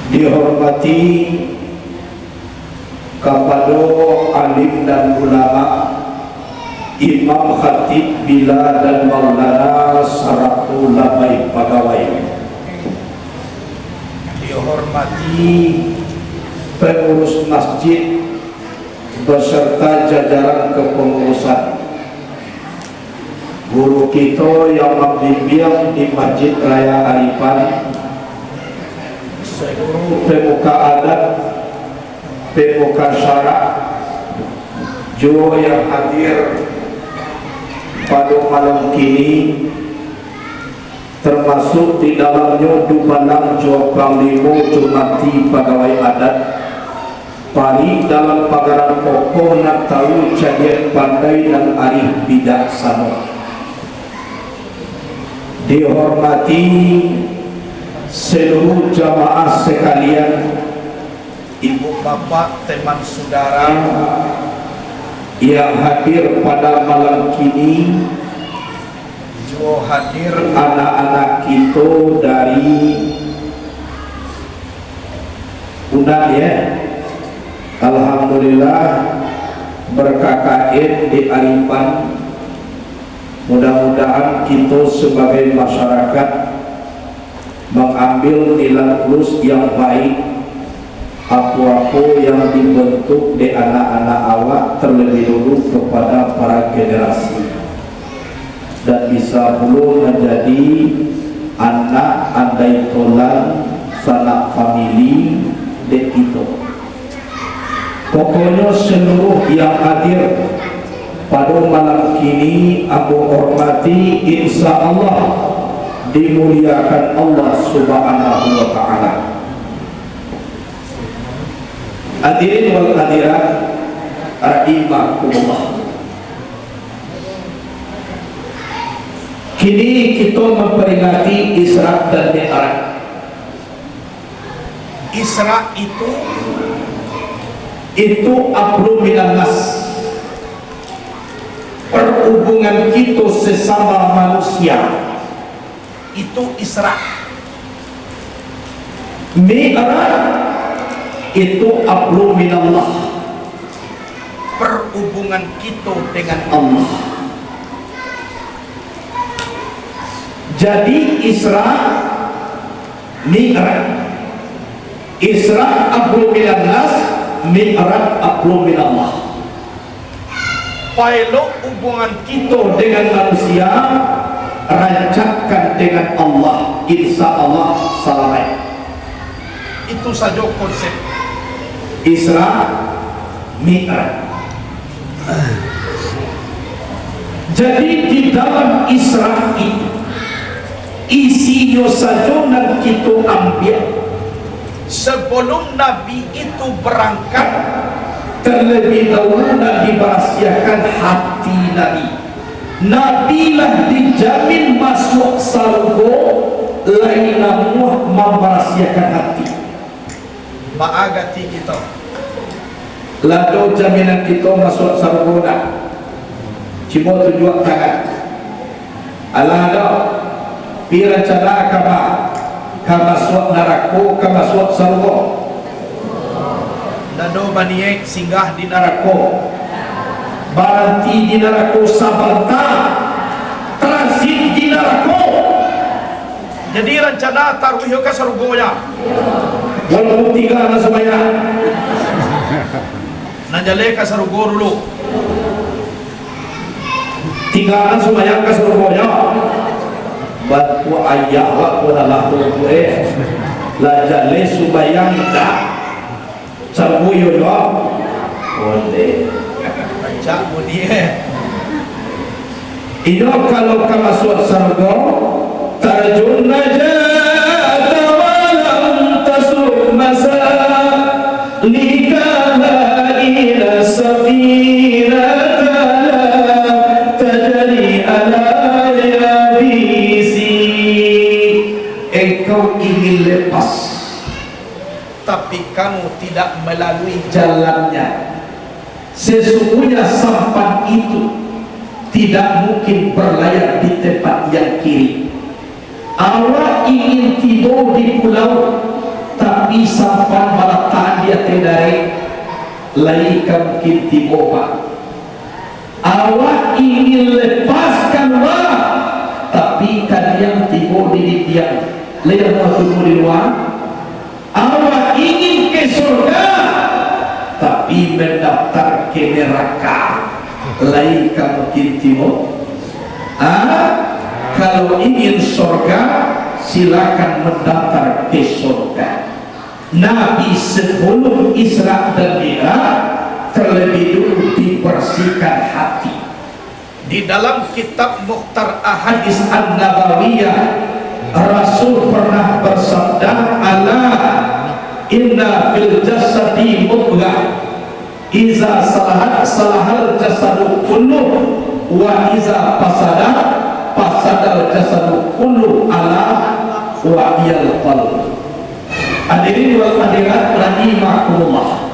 Dihormati kepada alim dan ulama, imam, khatib, bila dan maulana sarta ulama pegawai. Dihormati pengurus masjid beserta jajaran kepengurusan, guru kita yang membimbing di Masjid Raya Arifan, seluruh pemuka adat, pemuka syarak juga yang hadir pada malam kini, termasuk di dalamnya Dubalang Jawa Panglima Jumati Pegawai Adat pari dalam pagararan pokok nak tahu cadian pandai dan arif bijaksana. Dihormati seluruh jamaah sekalian, ibu bapak, teman saudara yang hadir pada malam kini, juga hadir anak-anak kita dari Unan ya. Alhamdulillah berKKN di Arifan. Mudah-mudahan kita sebagai masyarakat mengambil nilai plus yang baik apa-apa yang dibentuk di anak-anak awak terlebih dulu kepada para generasi, dan bisa pula menjadi anak andai tolan sanak famili de kita. Pokoknya seluruh yang hadir pada malam kini aku hormati, insya Allah dimuliakan Allah Subhanahu wa Ta'ala. Hadirin wal hadirat rahimakumullah. Kini kita memperingati Isra dan Mi'raj. Isra itu abru minan nas, perhubungan kita sesama manusia, itu Isra. Mi'raj itu abru minallah, perhubungan kita dengan Allah. Jadi Isra, Mi'raj. Isra abru minan nas, Mi'raj abru minallah. Pilot hubungan kita dengan manusia, rancangkan dengan Allah, insya Allah selamat. Itu saja konsep Isra Mi'raj. Jadi di dalam Isra itu isinya saja yang kita ambil. Sebelum Nabi itu berangkat, terlebih dahulu Nabi merahsiakan hati Nabi. Nabilah dijamin masuk surga, lain namuh merahsiakan hati. Maagati kita. Lalu jaminan kita masuk surga. Cuma tujuan tangan. Alada pirancana kama suat neraka, kama suat surga. Nado baniek singgah di neraka, berhenti di neraka sabanta, transit di neraka. Jadi rencana taruh ke surga, walaupun tiga na semaya najale ke surga dulu, tiga na semaya ke surga. Batu ayah waktu adalah tuh lajale subayang dah sarbu yo boleh baca muni ini kalau kamu masuk surga tarjun najat walam tasuk masa nikah ila safinata tajri ala yabisi. Engkau ingin lepas tapi kamu tidak melalui jalannya. Sesungguhnya sampan itu tidak mungkin berlayar di tempat yang kiri. Awak ingin tidur di pulau, tapi Nabi sampai marataan dia tendai laikam kinti boba. Awak ingin lepaskan wala, tapi kalian tiba di diam. Lihat waktu di luar. Awak ingin ke surga, tapi mendaftar ke neraka. Laikam kinti boba. Kalau ingin surga, silakan mendaftar ke surga. Nabi sebelum Isra dan Mi'raj terlebih dulu dibersihkan hati. Di dalam kitab Mukhtar Ahadits An-Nabawiyah, Rasul pernah bersabda, ala inna fil jasadi mudghah iza salahat salahal jasadu kulluh wa iza fasadat fasadal jasadu kulluh ala wa iyal qalb. Hadirin wal hadirat rahimakumullah.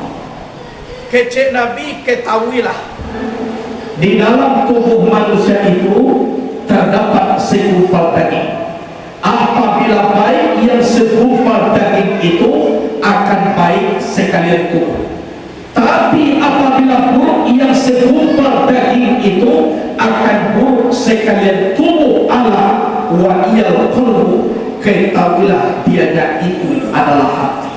Kece Nabi ketahuilah, di dalam tubuh manusia itu terdapat segumpal daging. Apabila baik, yang segumpal daging itu akan baik sekalian tubuh. Tapi apabila buruk, yang segumpal daging itu akan buruk sekalian tubuh. Allah wa iyal qalbu, ketahuilah dianya itu adalah hati.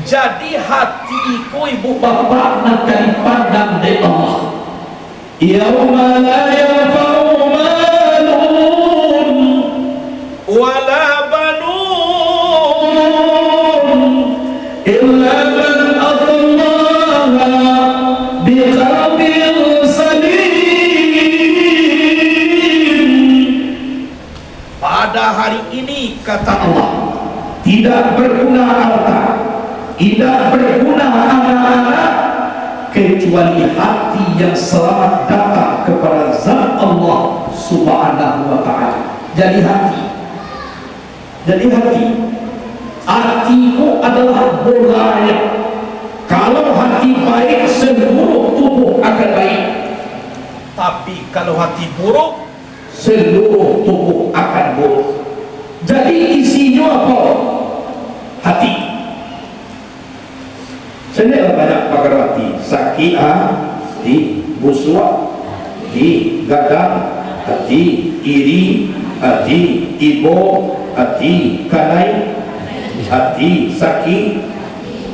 Jadi hati itu ibu bapak nak dipandang oleh Allah. Yauma la yanfa'u malun wala banun illa man atallaha biqalbin salim. Pada hari ini kata Allah, tidak berguna harta, tidak berguna anak-anak, kecuali hati yang selamat datang kepada zat Allah subhanahu wa ta'ala. Jadi hati, hatiku adalah bolanya. Kalau hati baik, seluruh tubuh akan baik. Tapi kalau hati buruk, seluruh tubuh akan buruk. Jadi isinya apa? Hati. Sebenarnya banyak pakar hati. Sakit hati, busuk hati, gadang hati, iri hati, ibo hati, kanai hati, sakit.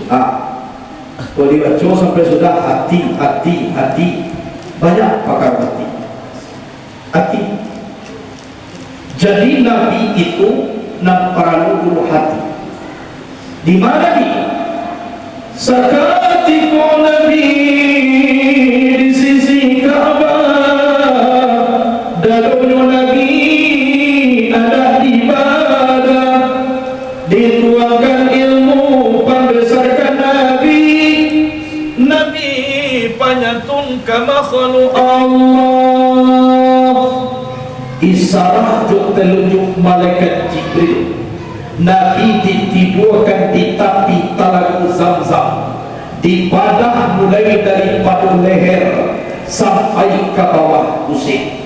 Kalau dibaca sampai sudah hati. Banyak pakar hati. Jadi Nabi itu perlu dulu hati. Di mana nih? Sakatiku Nabi di sisi Ka'bah, dalamnya Nabi ada ibadah, dituangkan ilmu, pembesarkan Nabi panyatun kama makhluk Allah. Isarah juk telunjuk malaikat Jibril, Nabi ditiburkan di tepi Talaga Zamzam, dipadah mulai daripada leher sampai ke bawah pusing.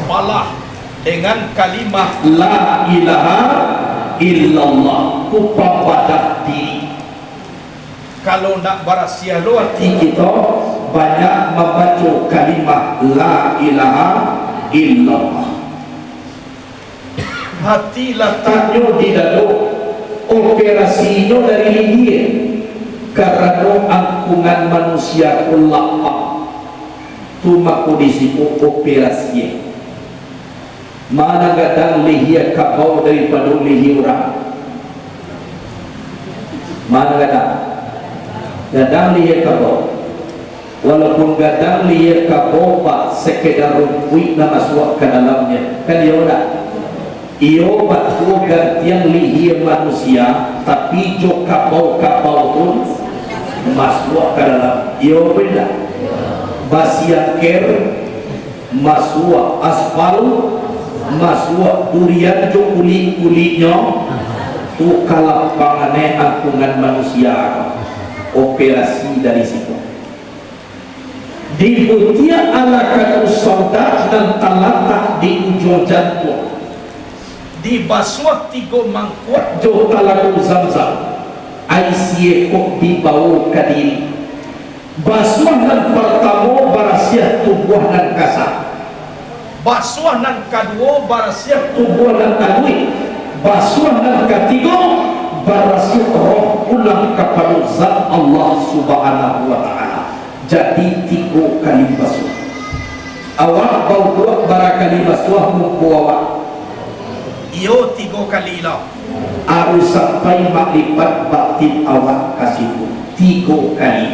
Malah dengan kalimah la ilaha illallah kupapadah diri. Kalau nak berasia hati kita banyak membaca kalimah la ilaha illallah. Hati letaknya di dalam operasinya dari lihir, karena angkungan manusia lapang tu maku disebut operasi. Mana gadang lihir kabau daripada lihir orang? Mana gadang lihir kabau? Walaupun gadang lihir kabau pak sekedar rumput nak masuk ke dalamnya, kan dia udah. Iyo batu gantian lihir manusia, tapi jo kapau-kapau pun masuk ke dalam. Iyo beda. Basiaker masuk, aspal masuk, durian jo kulit-kulitnya tu kalapangane angkungan manusia. Operasi dari situ. Di butia ala katu soldat dan talatak di ujung jantung, di basuh 3 mangkuk jo Talaga Zamzam, siekok dibawa ke diri. Basuh nan pertama barasiah tubuh nan kasar. Basuh nan kedua barasiah tubuh nan alwi. Basuh nan ketiga barasiah roh ulang kepada zat Allah Subhanahu wa taala. Jadi 3 kali basuh. Awak bau dua barakali basuh muka awak. Iyo 3 kali lah. Harus sampai makrifat batin awak kasih 3 kali.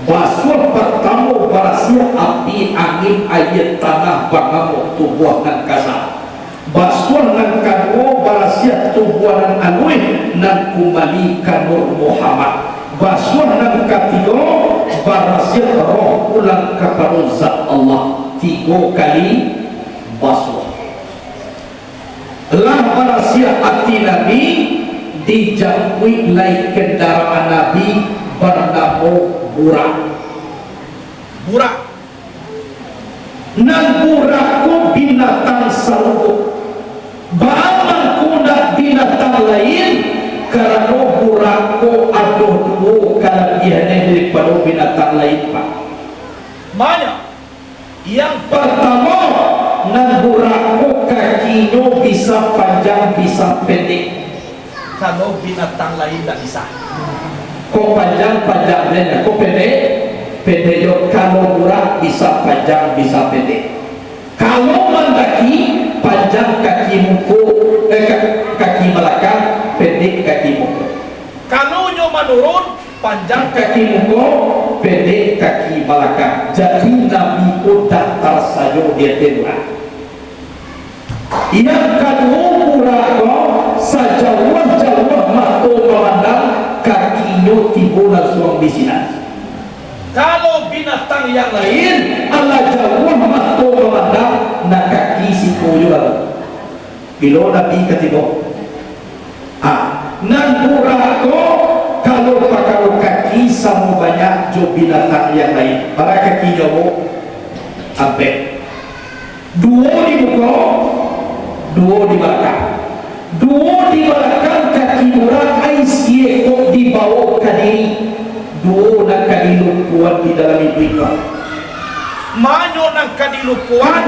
Basuh pertama barasiah api angin air tanah bangamuk tubuh nan kasar. Basuh nan kedua barasiah tubuh nan alwi nan kembali ke Nur Muhammad. Basuh nan ketiga barasiah roh ulang kepada zat Allah. 3 kali basuh. Lah barasiah hati Nabi dijangkui lai kendaraan Nabi bernama Burak. Burak nan burak ku binatang salubuk. Baman ku nak binatang lain karena burak ku aduh dulu kelebihannya daripada binatang lain pak. Mana? Yang pertama nan burak ku kakinya bisa panjang bisa pendek. Kalau binatang lain tak bisa. Kau panjang panjangnya, kau pendek yo. Kalau burak bisa panjang bisa pendek. Kalau mendaki panjang kaki muka, kaki belakang, pendek kaki muka. Kalau nyo menurun panjang kaki muka, pendek kaki belakang. Jadi Nabi pun datar saja dia terurat. Yang kedua burak sejauh-jauh mata memandang kakinya tiba langsung di sini. Kalau binatang yang lain Allah jauh mata memandang nak kaki si koyo bila Nabi ketiga nan burako kalau pakai kaki sama banyak jo binatang yang lain para kaki jauh sampai 2 di muka 2 di belakang. 2 di belakang kaki burak ais kok dibawa ke diri. 2 nak kadilupuan di dalam ibu-ibu. Manyo nak kadilupuan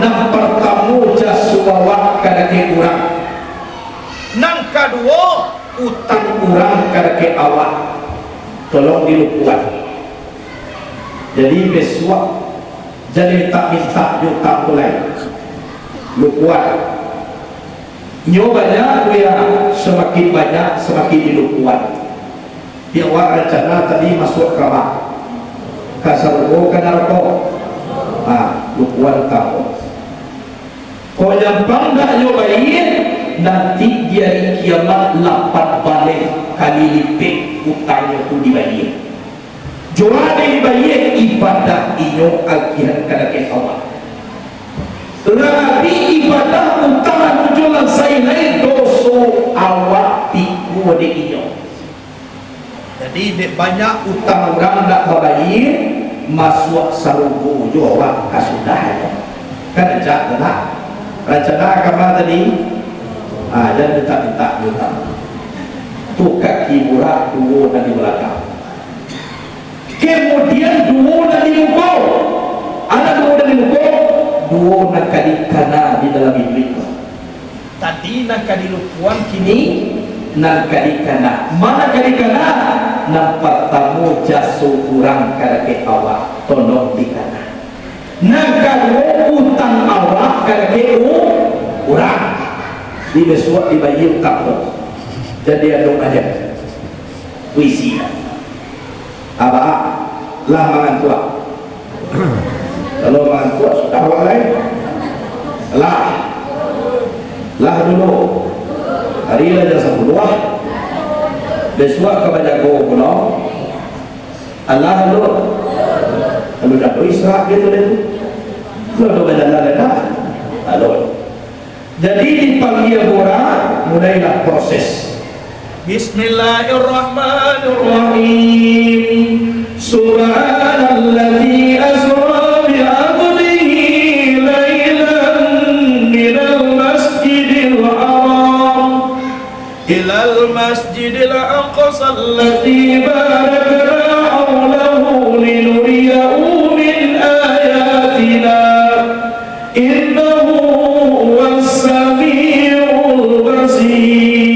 nang pertama jasuwawak kadake urang. Nang kedua utang urang kadake awak. Tolong dilupuan. Jadi besok jadi tak minta juta mulai. Lupuan. Nyo banyak ya semakin banyak semakin dilupuan. Dia awak rencana tadi masuk kamar kasargo kanarko lupuan kamu kau nyampang gak nyo baik nanti dia di kiamat 8 balik kali lipat utangnya tu dibayar. Jual dibayar ibadah inyo agihan kadake awak. Tapi ibadah utama tujuan saya lain doso awak tiku de inyo. Jadi banyak utang orang tak berbayar masuk sarubu jo awak kasudahan. Kan rencana kamar tadi dan minta utang. Tu kaki burak 2 dan di belakang. Kemudian 2 dan di muka. Ada 2 dan di muka. 2 nak kali kana di dalam ibu. Tadi nak kali lupuan kini nak kali kana. Mana kali kana? Nak pertama jasu kurang kadake awak tolong di kana. Nak kalau utang awak kadake kurang. Di besok dibayar utang tu. Jadi ada aja. Puisi. Abah lah mangan tua. Kalau mangan tua sudah orang lain lah dulu hari lah jasa berdua besok kepada kau pulau Allah dulu kalau dah Isra gitu deh kalau dah berjalan lalu jadi dipanggil orang mulailah proses. Bismillahirrahmanirrahim. Subhanalladzi asra bi 'abdihi lailan minal masjidil haram ilal masjidil aqsa التي باركنا حوله لنريه من آياتنا إنه هو السميع البصير.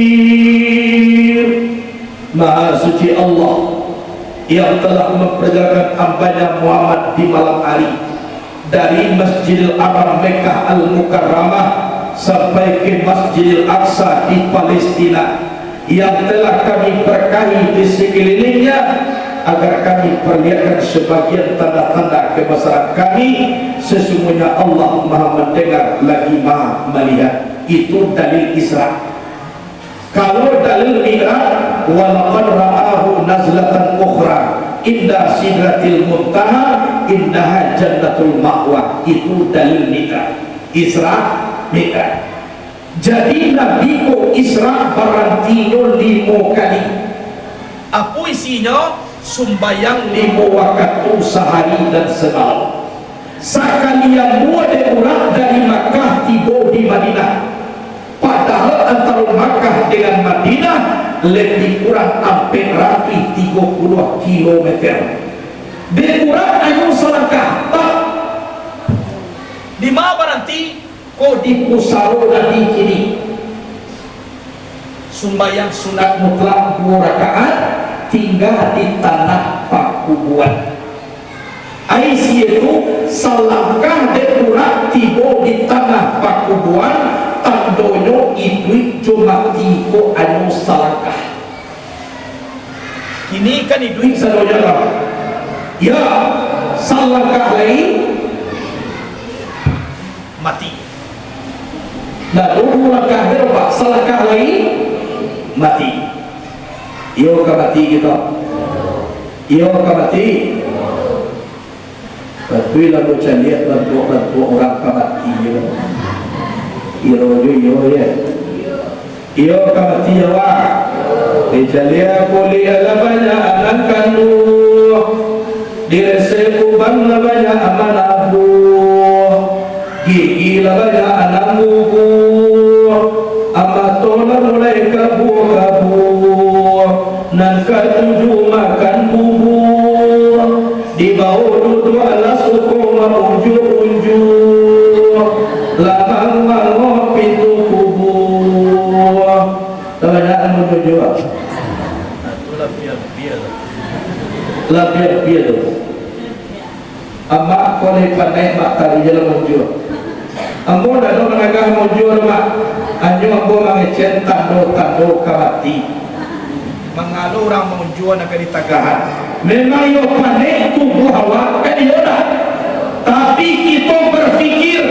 Maha suci Allah yang telah memperjalankan hambanya Muhammad di malam hari dari Masjidil Haram Mekah Al-Mukarramah sampai ke Masjidil Aqsa di Palestina, yang telah kami berkahi di sekelilingnya agar kami perlihatkan sebagian tanda-tanda kebesaran kami. Sesungguhnya Allah Maha mendengar lagi Maha melihat. Itu dalil Isra. Kalau dalil Mi'raj, walaqad ra'ahu nazlatan ukhra inda sidratil muntaha indaha jannatul ma'wa. Itu dalil Mi'raj. Isra, Mi'raj. Jadi Nabi ko Isra barantino 5 kali. Apa isinya? Sumbayang 5 waktu sehari dan semalam. Sekali yang muda orang dari Makkah tiba di Madinah. Padahal antara Makkah dengan Madinah lebih kurang hampir rapi 30 kilometer. Berkurang ayo selangkah tak. Di mana berhenti? Kau di Pusaro dan di kini. Sumbayang sunat mutlak 2 rakaat tinggal di tanah Pakubuan. Aisyah itu selangkah berkurang tiba di tanah Pakubuan. Tandonyo iduit cuma 3 anu salangkah. Kini kan iduit sadonya lah. Ya, salangkah lain mati. Nah, 2 langkah berapa? Salangkah lain mati. Iyo ka mati kita. Iyo ka mati. Betul lah bocah lihat bantu orang ka mati gitu. Iyo ya. Iyo kamati ya wa. Dijalia kuli ala banyak anak kandung. Direse kubang la banyak aman abu. Gigi la banyak anak bubu. Amatola mulai kabu. Nan ketujuh makan bubu. Di bawah duduk ala suku unjuk. Lamang pintu kubur. Kebanyakan menuju. Itulah biar. Lah biar. Amak kolej pandai mak tadi jalan menuju. Ambo dah dong menagah menuju mak. Anjo ambo mengecen tando kamati. Mengalu orang menuju nak di tagahan. Memang yo pandai tubuh awak kan yo dah. Tapi kita berfikir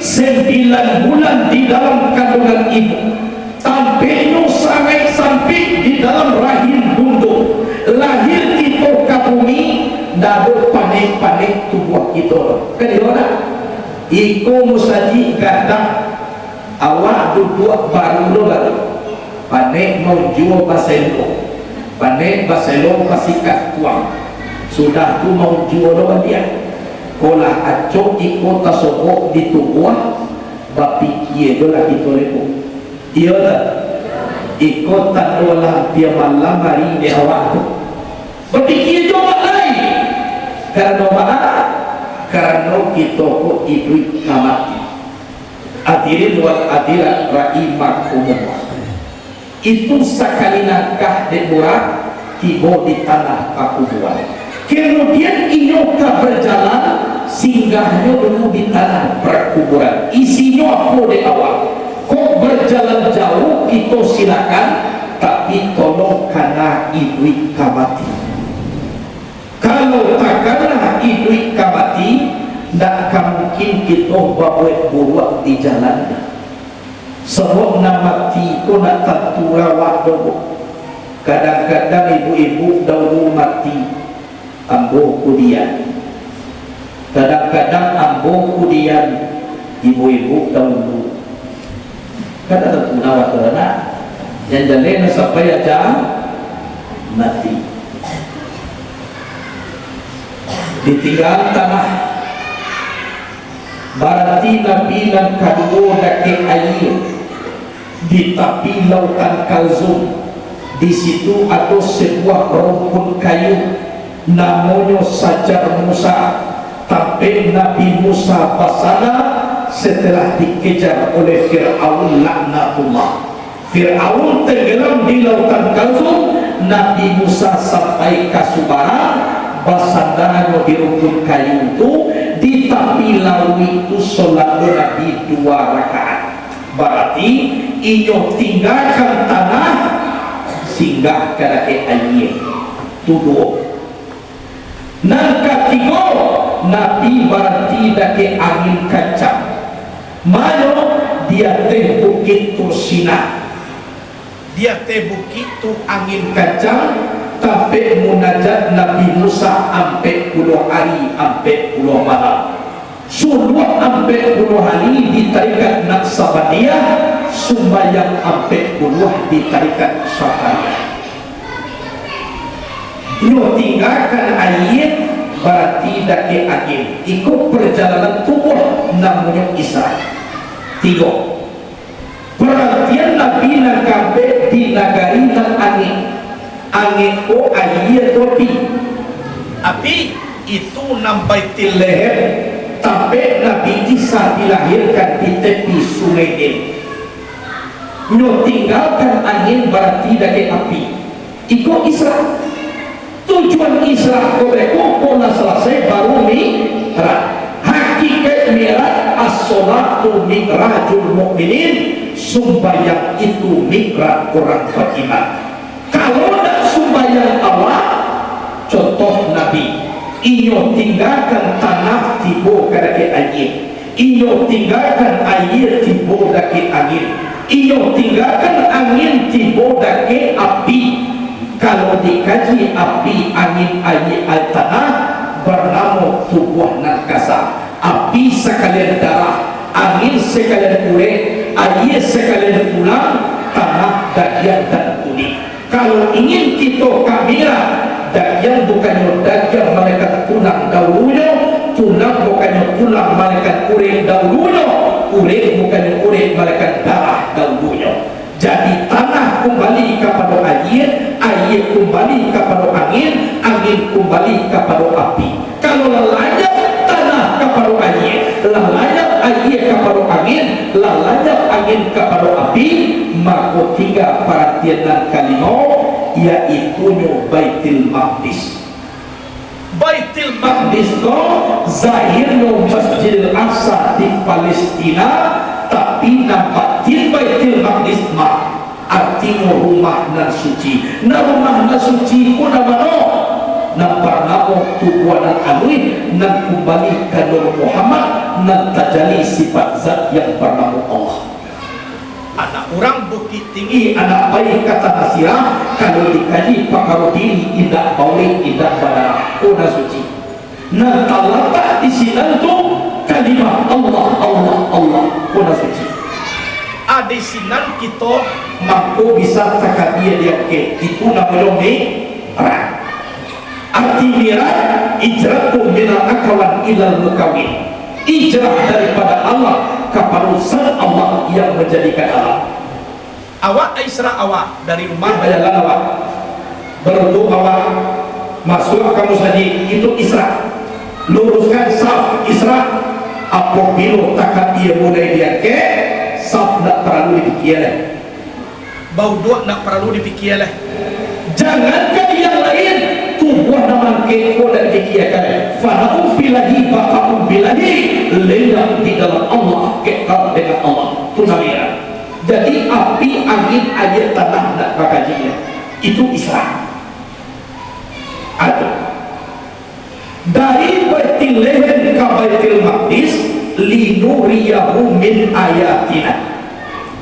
9 bulan di dalam kandungan ibu, tampilnya sampai di dalam rahim bunduk, lahir kita ke bumi, dapat panik tubuh kita. Kedua, iko musaji ganda awak duduk baru panik mau jual baselo, panik baselo pasikat tuang, sudah tu mau jual dia. Kola acok iko tasobok di tubuh bapi kie dola itu lepo. Iya dah. Iko tak dola dia malam hari di awak tu. Bapi kie doa lain. Karena kita ko ibu kamati. Hadirin wal hadirat rahimah umum. Itu sekali nakah demurah tiba di tanah Pakubuan. Kemudian Inoka berjalan singgahnya dulu di tanah perkuburan. Isinya apa di awal? Kok berjalan jauh kita silakan, tapi tolong karena ibu kamati. Kalau tak karena ibu kamati, tak mungkin kita buat di jalan. Sebab nak mati ko nak tentu rawat dulu. Kadang-kadang ibu-ibu dahulu mati. Ambo kudian. Kadang-kadang ambo kudian ibu-ibu dahulu. Kata tentu nawat terana yang jalena sampai aja mati. Ditinggal tanah. Berarti Nabi dan kedua dake air di tepi lautan Kalzum, Di situ ada sebuah rumpun kayu namanya Sajar Musa. Tapi Nabi Musa basana setelah dikejar oleh Fir'aun laknatullah. Fir'aun tenggelam di lautan Kalsum. Nabi Musa sampai ke Subara, basandanya di rumpun kayu itu. Di tepi laut itu sholat Nabi 2 rakaat. Berarti inyo tinggalkan tanah singgah ke ayat tuduh. Nang ketiga Nabi berarti dake angin kencang. Mano dia teh bukit Tursina. Dia teh bukit tu angin kencang. Tapi munajat Nabi Musa ampe 10 hari ampe 10 malam. Suluh ampe 10 hari di tarikat Naqsabandiyah, sumbayang ampe 10 di tarikat Syafi'iyah. Lo tinggalkan ayat berarti dake angin. Ikut perjalanan tubuh namanya Isra. 3. Perhatian Nabi nangkabe di nagari dan angin. Angin ko ayat topi. Api itu nambaitil leher. Tapi Nabi Isa dilahirkan di tepi sungai Nil. Lo tinggalkan angin berarti dake api. Ikut Isra. Tujuan Isra koreku pola selesai baru mi'raj. Hakikat mi'raj as-sholatu mi'rajul mu'minin. Sumbayang itu mi'raj orang beriman. Kalau nak sumbayang Allah, contoh Nabi, inyo tinggalkan tanah tibo kadake angin. Inyo tinggalkan air tibo dake angin. Inyo tinggalkan angin tibo dake api. Kalau dikaji api, angin, air, tanah bernama tubuh nangkasa. Api sekalian darah, angin sekalian kulit, air sekalian tulang, tanah, daging dan kulit. Kalau ingin kita kamera, daging bukannya daging malaikat tulang dahulunya, tulang bukannya tulang malaikat kulit dahulunya, kulit bukannya kulit malaikat darah dahulunya. Jadi tanah kembali kepada air, air kembali kepada angin, angin kembali kepada api. Kalau lalanyap tanah kepada air, lalanyap air kepada angin, lalanyap angin kepada api, maka 3 perhatian kalimat yaitu Baitul Maqdis. Baitul Maqdis itu zahirnya Masjidil Aqsa di Palestina, tapi nampak Baitul Maqdis artinya rumah nan suci. Nah rumah nan suci pun nama nampak nama tubuh nan alui nan kembali ke Nur Muhammad nan tajali sifat zat yang bernama Allah. Anak orang bukit tinggi, anak baik kata nasirah, kalau dikaji pakar diri tidak boleh tidak badar kuna suci. Nan terletak di sini tu kalimat Allah Allah Allah kuna suci. Ada sinan kita mampu bisa takadia dia ke itu namanya mi'raj. Arti mi'raj ijratu minal akawan ilal mukawin. Ijrah daripada Allah kepada Sang Allah yang menjadikan Allah. Awak Isra awak dari rumah bayalan awak. Beruntung awak masuk kamu saja itu Isra. Luruskan saf Isra. Apabila takkan dia mulai dia ke saf nak perlu dipikirkan. Bau dua nak perlu dipikirkan. Jangankan yang lain, tubuh nama keko dan dipikirkan. Fanaum bilahi bakaum bilahi lenyap di dalam Allah, kekal dengan Allah. Itu namanya. Jadi api, angin, air, tanah nak bakajinya. Itu Isra. Atau dari Baitul Leher ke Baitul Maqdis linuriyahu min ayatina,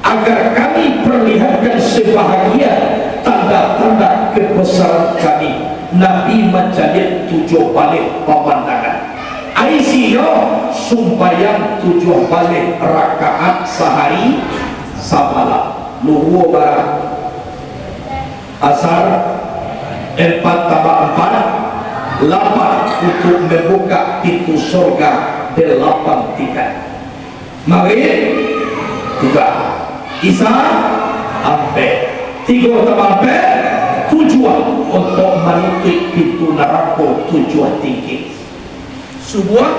agar kami perlihatkan sebahagian tanda-tanda kebesaran kami. Nabi menjadi 7 balik pemandangan. Aisyah sumbayang 7 balik rakaat sehari samalam. Luhur barat asar 4 tambah 4 8 untuk membuka pintu surga 8 tingkat. Maghrib 3, Isya 4, 3 tambah 4 tujuan untuk menutup pintu neraka tujuan tinggi. Sebuah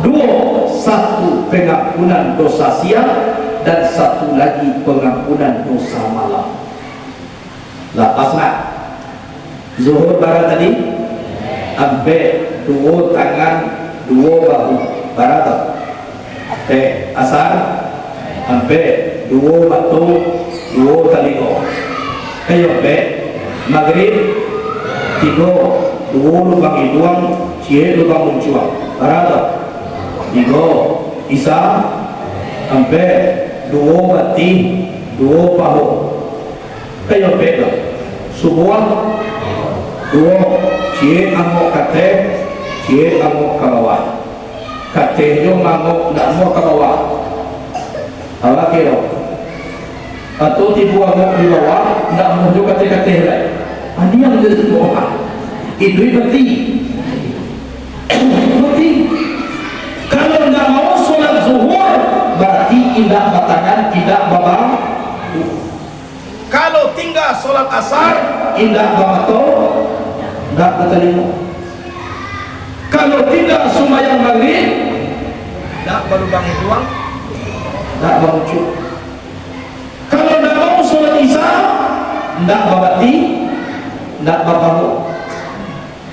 dua, satu pengampunan dosa siang dan satu lagi pengampunan dosa malam. Lepaslah zuhur barat tadi, ambil dua tangan dua bahu barat. Asar ambil dua batu dua telinga. Ambil maghrib tiga dua lubang hidung cie lubang muncuan barat. Tiga isya ambil dua mati dua pahu. Ambil subuh dua cie amok kate cie amok ke bawah. Katanya ngamuk nak mau ke bawah. Awak kira atau tibu ngamuk di bawah nak mau juga kate lah. Adi yang jadi bawah. Itu berarti kalau nggak mau sholat zuhur berarti tidak batangan tidak babang. Kalau tinggal sholat asar tidak babato tidak batalimo. Kalau tinggal sembahyang maghrib tidak berlubang doang tidak bamucu. Kalau tidak mau sholat isya tidak babati tidak babamu.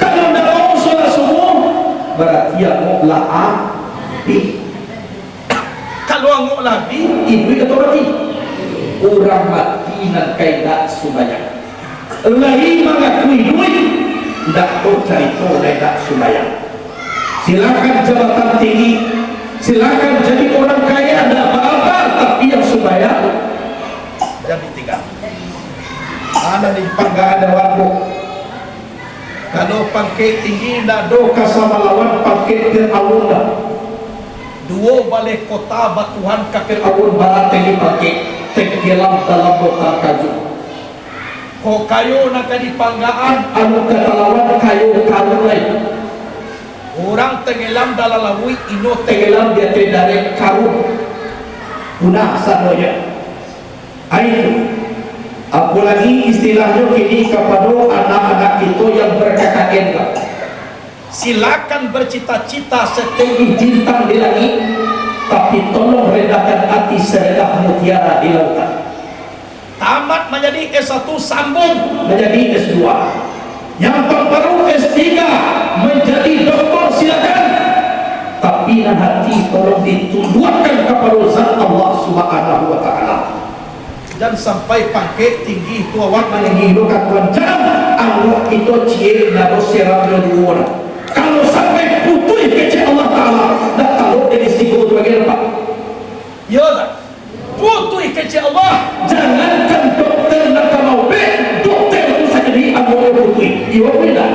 Kalau tidak mau sholat subuh berarti mau laapi. Kalau mau laapi ibu atau mati orang mati nak kaidah sembahyang lagi mengakui duit tidak tahu cerita tidak sembahyang. Silakan jabatan tinggi, silakan jadi orang kaya, tidak apa-apa, tapi yang sembahyang jadi tinggal. Mana di pangga ada waktu. Kalau pangkat tinggi tidak doka sama lawan pangkat Fir'aun dah. Dua balik kota batuhan ke Fir'aun barat tinggi pangkat tenggelam dalam botol kayu. Kau kayu nak di panggaan anu kata lawan kayu lain. Orang tenggelam dalam lawi ino tenggelam dia dari karun punah sanonya. Itu apalagi istilahnya kini kepada anak-anak itu yang berKKN. Silakan bercita-cita setinggi bintang di langit, tapi tolong rendahkan hati serendah mutiara di lautan. Tamat menjadi S1 sambung menjadi S2. Yang baru S3 menjadi doktor silakan. Tapi dan hati tolong ditundukkan kepada zat Allah Subhanahu wa taala. Dan sampai pangkat tinggi itu awak menghidupkan Tuhan. Jangan Allah itu cie nabo serabnya dua. Kalau sampai putus kecil Allah taala, dak tahu dari istiqomah bagian apa? Ya tak? Putus kecil Allah. Jangankan dokter nak mau dokter itu saja di agama putus. Iya beda.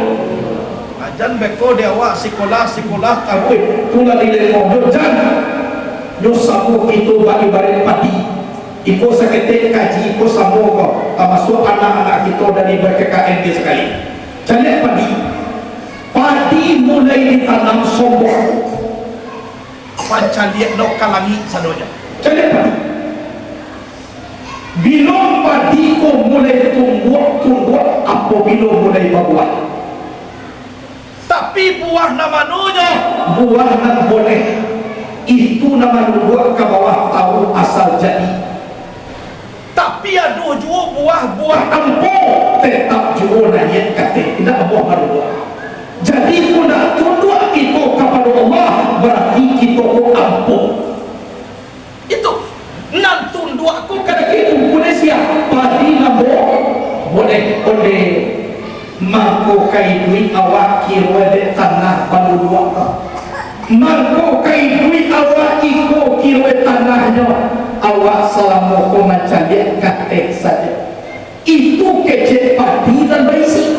Ajan beko dia awak sekolah tahu tulah di mobil jangan. Yo sabu itu bagi barang pati. Iko sakit kaji iko sabu kok. Termasuk anak-anak kita dari berKKN sekali. Jangan padi mulai ditanam sombong. Panca lihat no kalangi sadonya. Jangan padi. Bila padi ko mulai tumbuh apabila mulai berbuah. Tapi buah namanya buah nan boleh itu nama buah ke bawah tahu asal jadi. Tapi ada juga buah ampo tetap juga nanya kata tidak buah baru. Jadi kuna tunduk kita kepada Allah berarti kita ko ampo. Itu nan tunduk aku kada kita Indonesia padi nabo boleh oleh mangko kai duit awak kira de tanah baludua ka. Mangko kai duit awak iko kira tanahnya awak selama ko macam dia katek saja. Itu kecil padi dan berisi.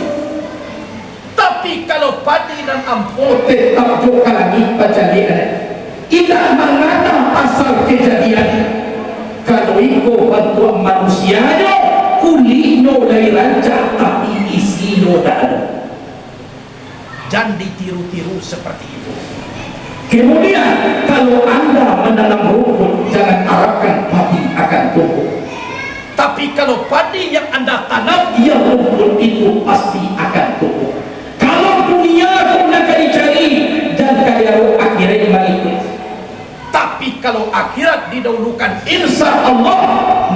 Tapi kalau padi dan ampo tetap juga lagi baca dia. Tidak mengana asal kejadian. Kalau iko bantuan manusianya kulino dari rancak tapi isi ada. Jangan ditiru-tiru seperti itu. Kemudian kalau anda menanam rumput jangan harapkan padi akan tumbuh. Tapi kalau padi yang anda tanam, ia rumput itu pasti akan tumbuh. Kalau dunia kau nak dicari dan kaya akhirat mengikut. Tapi kalau akhirat didahulukan, insya Allah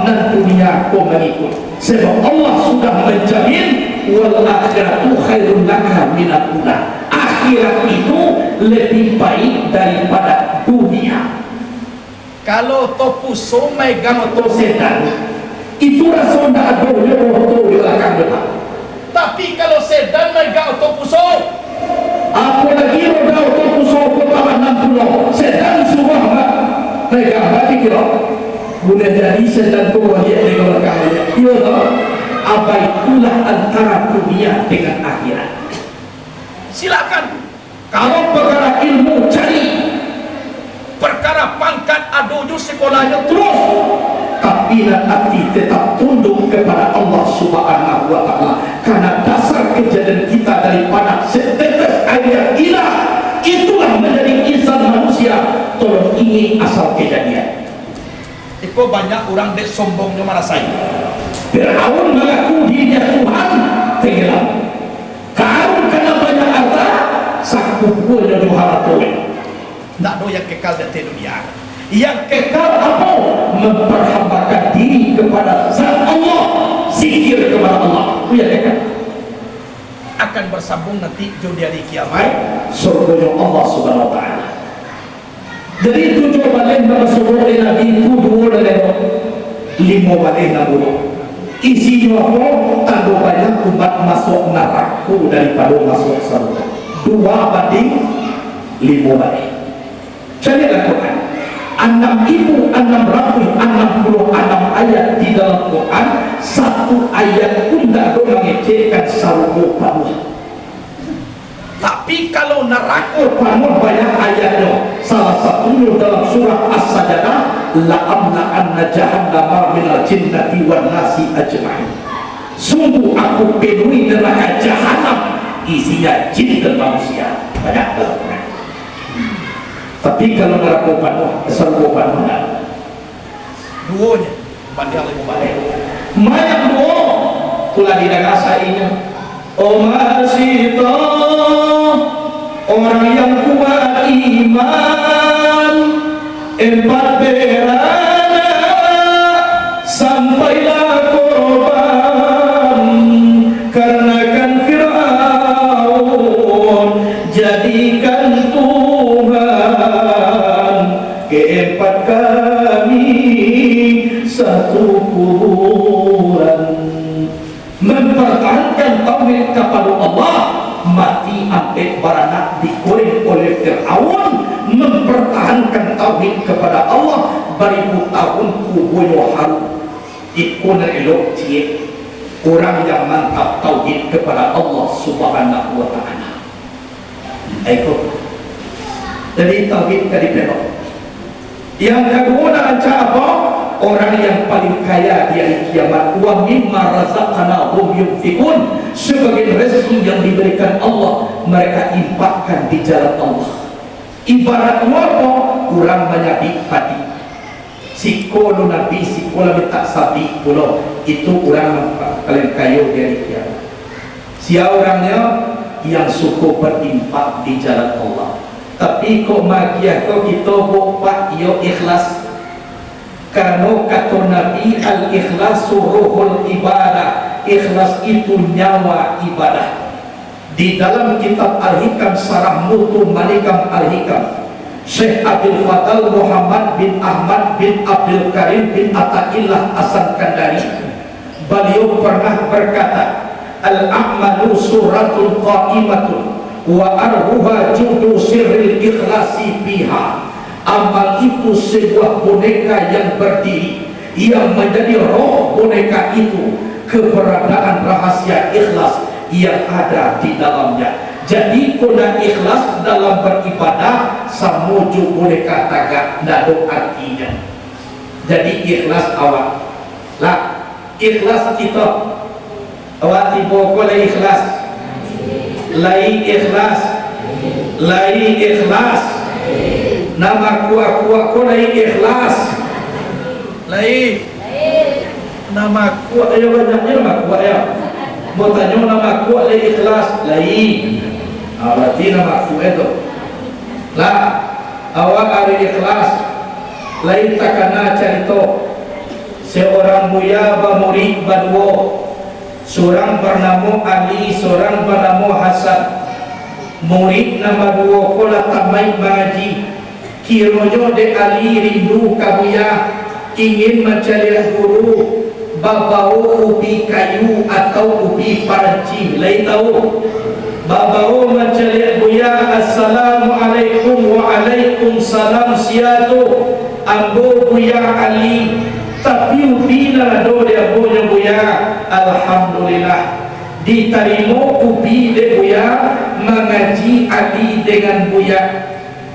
dan dunia kau mengikut. Sebab Allah sudah menjamin wal akhiratu khairun laka minal ula. Akhirat itu lebih baik daripada dunia. Kalau topu somai gama to sedan, itu rasa ndak ada waktu di belakang depan. Tapi kalau sedan mereka otopuso, apalagi roda otopuso kota 60, sedan semua mereka berarti kira boleh jadi sedan tu wajib di belakang dia. Iya tak? Apa itulah antara dunia dengan akhirat. Silakan. Kalau perkara ilmu cari, perkara pangkat aduju sekolahnya terus. Tapi nanti tetap tunduk kepada Allah Subhanahu wa Ta'ala, karena dasar kejadian kita daripada setetes air ilah itulah menjadi insan manusia. Tolong ini asal kejadian. Itu banyak orang dek sombongnya merasai Fir'aun mengaku dirinya Tuhan, tenggelam. Karun karena banyak harta sakupulnya doha toy. Nak do yang kekal di dunia. Yang kekal apa? Memperhambakan diri kepada Zat Allah, zikir kepada Allah. Itu yang kekal. Akan bersambung nanti jauh dari kiamat surga Allah Subhanahu wa Ta'ala. Jadi tujuh balik surga Nabi itu dua dan lima balik Nabi. Isinya apa? Tambah banyak umat masuk neraka daripada masuk surga. 2:5 balik. Jadi Al-Quran 6.666 ayat di dalam Quran, satu ayat pun tidak ada mengecekkan sarung panuh. Tapi kalau neraka panuh banyak ayatnya. Salah satunya dalam surah As-Sajdah, la'amla'anna jahannama minal jinnati wan nasi ajma'in. Sungguh aku penuhi neraka jahanam, isinya jin dan manusia. Banyak dalam Quran. Tapi kalau neraka panuh, sarung panuh duonya banding lebih baik. Banyak duo pula di dagasainya. Omasita orang yang kuat iman, empat berana sampailah korban karena kan Fir'aun jadikan Tuhan keempat kami satu kuburan. Mempertahankan tauhid kepada Allah, mati ambil baranak digoreng oleh Fir'aun. Mempertahankan tauhid kepada Allah beribu tahun kubuyo haru ikun elok cie orang yang mantap tauhid kepada Allah Subhanahu wa Ta'ala. Ikut jadi tauhid tadi belok. Yang kedua raja apa? Orang yang paling kaya di hari kiamat. Wa mimma razaqnahum yunfiqun. Sebagian rezeki yang diberikan Allah mereka infakkan di jalan Allah. Ibarat apa? Kurang banyak padi. Sikolo nabi, sikola minta sapi pulau. Itu orang paling kaya di hari kiamat. Siapa orangnya? Yang suka berinfak di jalan Allah. Tapi kok magiah kok kita buat yo ikhlas. Karena kata Nabi al-ikhlasu ruhul ibadah. Ikhlas itu nyawa ibadah. Di dalam kitab Al-Hikam Sarah Mutu Malikam Al-Hikam, Syekh Abdul Fadl Muhammad bin Ahmad bin Abdul Karim bin Ataqillah Hasan Kandari, beliau pernah berkata, al-a'malu suratul qa'imatun wa arhuha judu sirril ikhlasi biha. Amal itu sebuah boneka yang berdiri, yang menjadi roh boneka itu keberadaan rahasia ikhlas yang ada di dalamnya. Jadi kena ikhlas dalam beribadah, samuju boneka tagak nado artinya. Jadi ikhlas awak lah, ikhlas kita awak tiba kole ikhlas lai ikhlas lai ikhlas nama kuah lai ikhlas lai Nama kuat ya banyaknya nama kuat ya. Mau tanya nama kuat le ikhlas lain. Berarti nama kuat itu. Lah awak hari ikhlas lain takana cerita seorang buya bamurid badwo, seorang bernama Ali, seorang bernama Hasan. Murid nama dua kola tamai mengaji. Kiranya de Ali rindu kabuya, ingin mencari guru babau ubi kayu atau ubi paranci. Lain tahu babau mencari buya assalamualaikum waalaikumsalam siatu ambo buya Ali tapi ubi nado dia buya alhamdulillah diterima ubi de buya mengaji Ali dengan buya.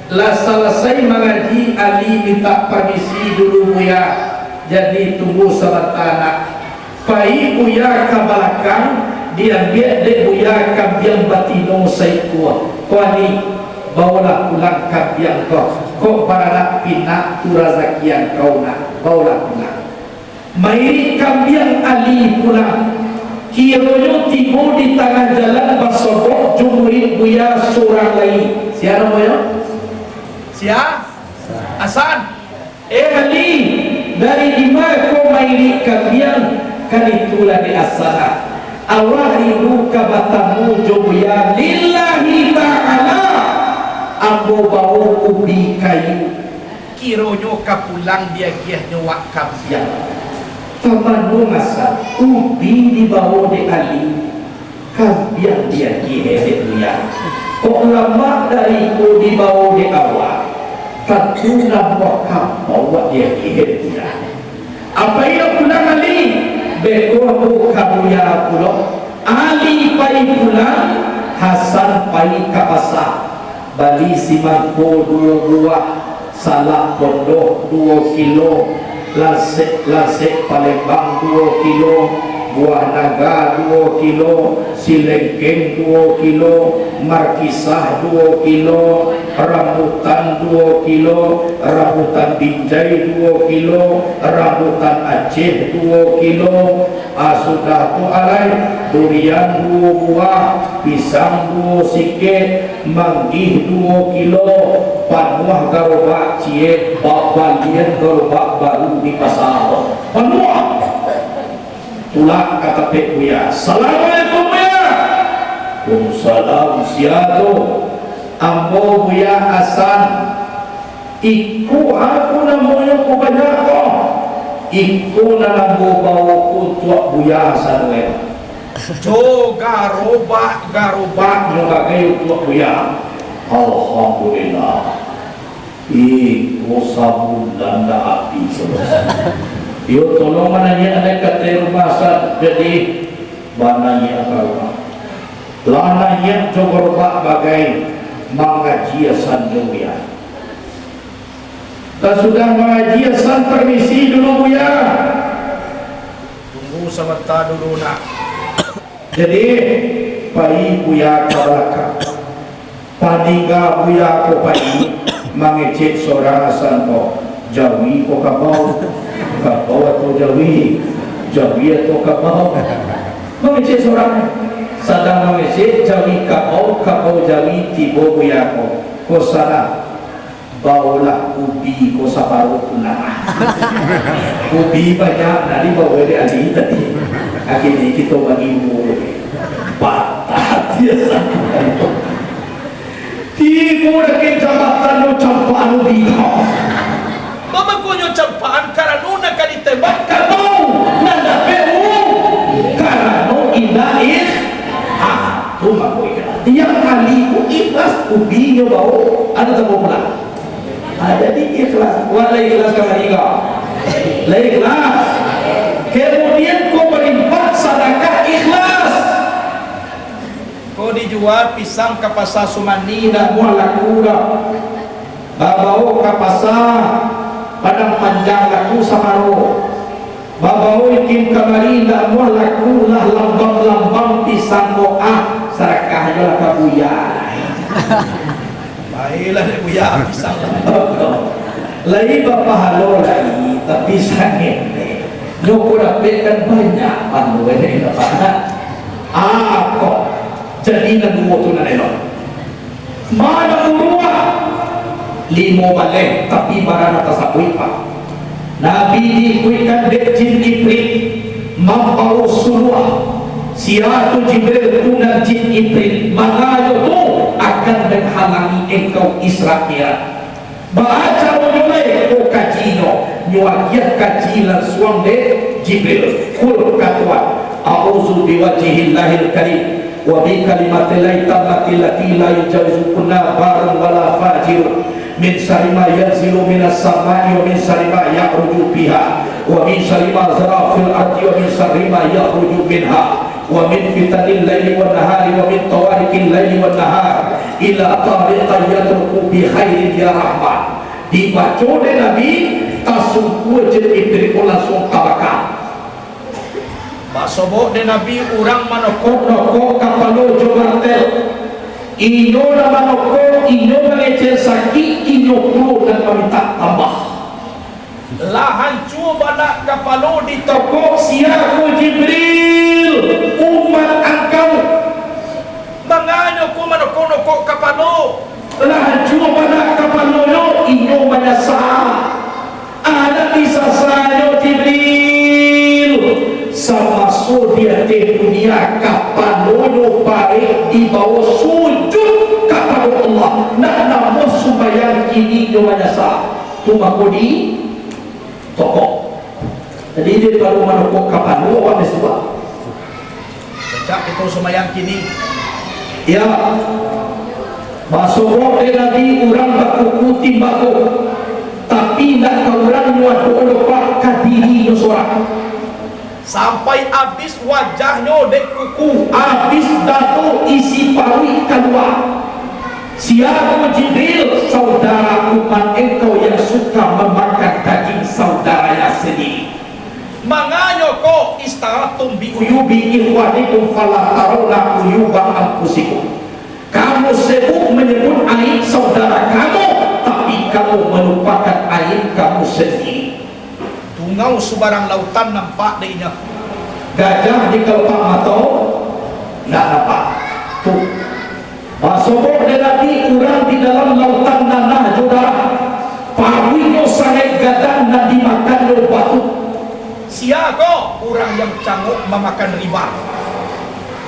Lah selesai mengaji Ali minta permisi dulu buya, jadi tunggu sebentar. Pai buya ke belakang dia biar de buya kambiang batino sai kuah. Kuani bawalah pulang kambiang kau baranak pinak tu razakian kau nak bawalah pulang. Mai kambiang Ali pulang. Kiranya tiba di tengah jalan bersobok jumurid buya seorang lain. Siapa buya? Siapa? Hasan. Ali dari dimana kau mairi kambiang kan itulah di asana. Allah rindu kabatamu buya lillahi ta'ala ambo bau ubi kayu. Kiranya kapulang dia giah nyewak kambiang. Pemanu masa ubi dibawa di Ali kambiang dia kihe buya. Kok lama dari itu dibawa di awal tentu nampak bawa dia kihe buya. Apa yang pulang Ali bekoh kabuya pulang Ali pai pulang Hasan pai ke pasar bali simangko 2 buah salak pondok 2 kilo lasek Palembang 2 kilo, buah naga 2 kilo, silengkeng 2 kilo, markisah 2 kilo, rambutan 2 kilo, rambutan binjai 2 kilo, rambutan Aceh 2 kilo. Sudah tu alai durian 2 buah, pisang 2 sikit, manggih 2 kilo, panuah garobak cie, balian garobak baru di pasar. Panuah tulak kata Pek Buya. Assalamualaikum Buya. Waalaikumsalam siatu. Ambo Buya Hasan. Iku aku namanya ku banyak kok. Iku nambo bawa ku tuak Buya Hasan we. Jo garobak nyoba kayu tuak Buya. Alhamdulillah. Iku sabun dan api terus. Yo tolong mananya ada kata rumah sat jadi mananya kalau lananya coba bagai mengaji sanduya. Dan sudah mengaji san permisi dulu Buya. Tunggu sebentar dulu nak. Jadi pai Buya ke belakang. Paniga Buya ko pai mengecek seorang Hasan ko Jawi ko kabau atau Jawi atau kabau mengecek seorang sedang mengecek Jawi kabau Jawi tibo Buya ko salah baulah ubi ko saparuh punah ubi banyak tadi bawa di Ali tadi akhirnya kita bagi patah dia tibo dekat jabatan no campaan ubi mama kunyo campaan karena nuna kali tembak kabau nanda peu karena no indah tu mako yang kali ku ikhlas ubi nyo bau ada temu pulang. Jadi ikhlas, wala ikhlas kamari ka. La ikhlas. Kemudian kau berimpak sedekah ikhlas. Kau dijual pisang ke pasar Sumani dah mual laku dah. Babau ke pasar Padang Panjang laku samaro. Babau ikim kamari dah mual laku lah lambang-lambang pisang doa sedekah jual ka Buya. Baiklah dia Buya pisang lagi bapa halo lagi tapi sangat Nyoko dapatkan banyak panu ini dapat. Apa? Jadi dua tu nak elok. Mana urua? 5 balik tapi barang atas apa pak? Nabi dikuikan dek jin ibrit membawa suruh. Siatu Jibril tunan jin ibrit mengayo tu akan menghalangi engkau Israel. Baca mulai ko kajino nyuakiat kajilan suang de Jibril kul katwa a'udzu biwajhillahil karim wa bi kalimatillahi tammati lati la yujawizu kunna barun wala fajir min syarri ma yanzilu minas samai wa min syarri ma yakhruju biha wa min syarri ma zara fil ardi wa min syarri ma yakhruju minha wa min fitnatil laili wan nahari wa min tawariqil laili wan nahar ila tariqan yatruku bi khairin ya rahman. Dibaca oleh Nabi tasungku je ibrik langsung tabakar. Masobok de Nabi orang manokok kapalo jobartel. Inyo na manokok, inyo mengecel sakit, inyo perlu dan meminta tambah. Lahan cuba nak kapalo di toko siaku Jibril umat engkau mengano ku manokok kapalo lahan cuba nak kapalo yo inyo menyasa ada bisa sayo Jibril sama dia di dunia kapalo yo baik di bawah sujud kapalo Allah nak namo supaya kini yo menyasa cuma kodi toko. Jadi dia baru menukuk kapan lu apa sebab? Becak itu semayang kini. Ya. Masuk dia Nabi orang baku kuti baku. Tapi nak ke orang nyuatu lupa kadiri nusurak. Sampai habis wajahnya dek kuku, habis datu isi parui keluar. Siapa Jibril, saudara umat engkau yang suka memakan daging saudaranya sendiri. Manganyo ko istaratum bi uyubi ihwanikum fala tarawna uyuba anfusikum. Kamu sibuk menyebut aib saudara kamu, tapi kamu melupakan aib kamu sendiri. Tungau sebarang lautan nampak dehnya. Gajah di kelopak mata nak nampak. Tuh. Masuk dan Nabi orang di dalam lautan nanah juga pawinya sangat gadang dan dimakan oleh batu. Siapa orang yang canguk memakan riba?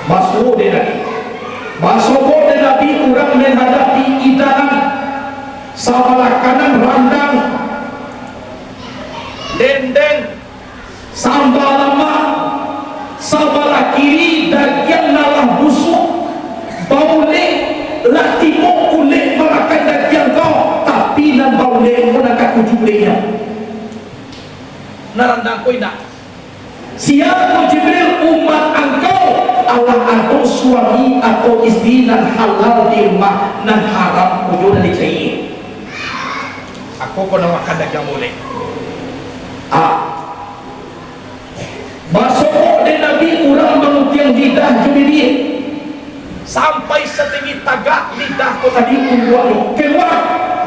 Masuk dan Nabi. Masuk dan Nabi orang menghadapi idanan sebelah kanan randang dendeng sambal lemak sebelah kiri daging nalah busuk baulek latimu ulek memakan daging kau tapi nan baulek menakat ujungnya narandang kau nak siapa Jibril umat engkau Allah atau suami atau istri nan halal di rumah nan haram ujung dan dicai aku kau nak makan daging boleh masuk dan Nabi orang mengutiang lidah jumiri sampai setinggi tagak lidah kau tadi umbuat keluar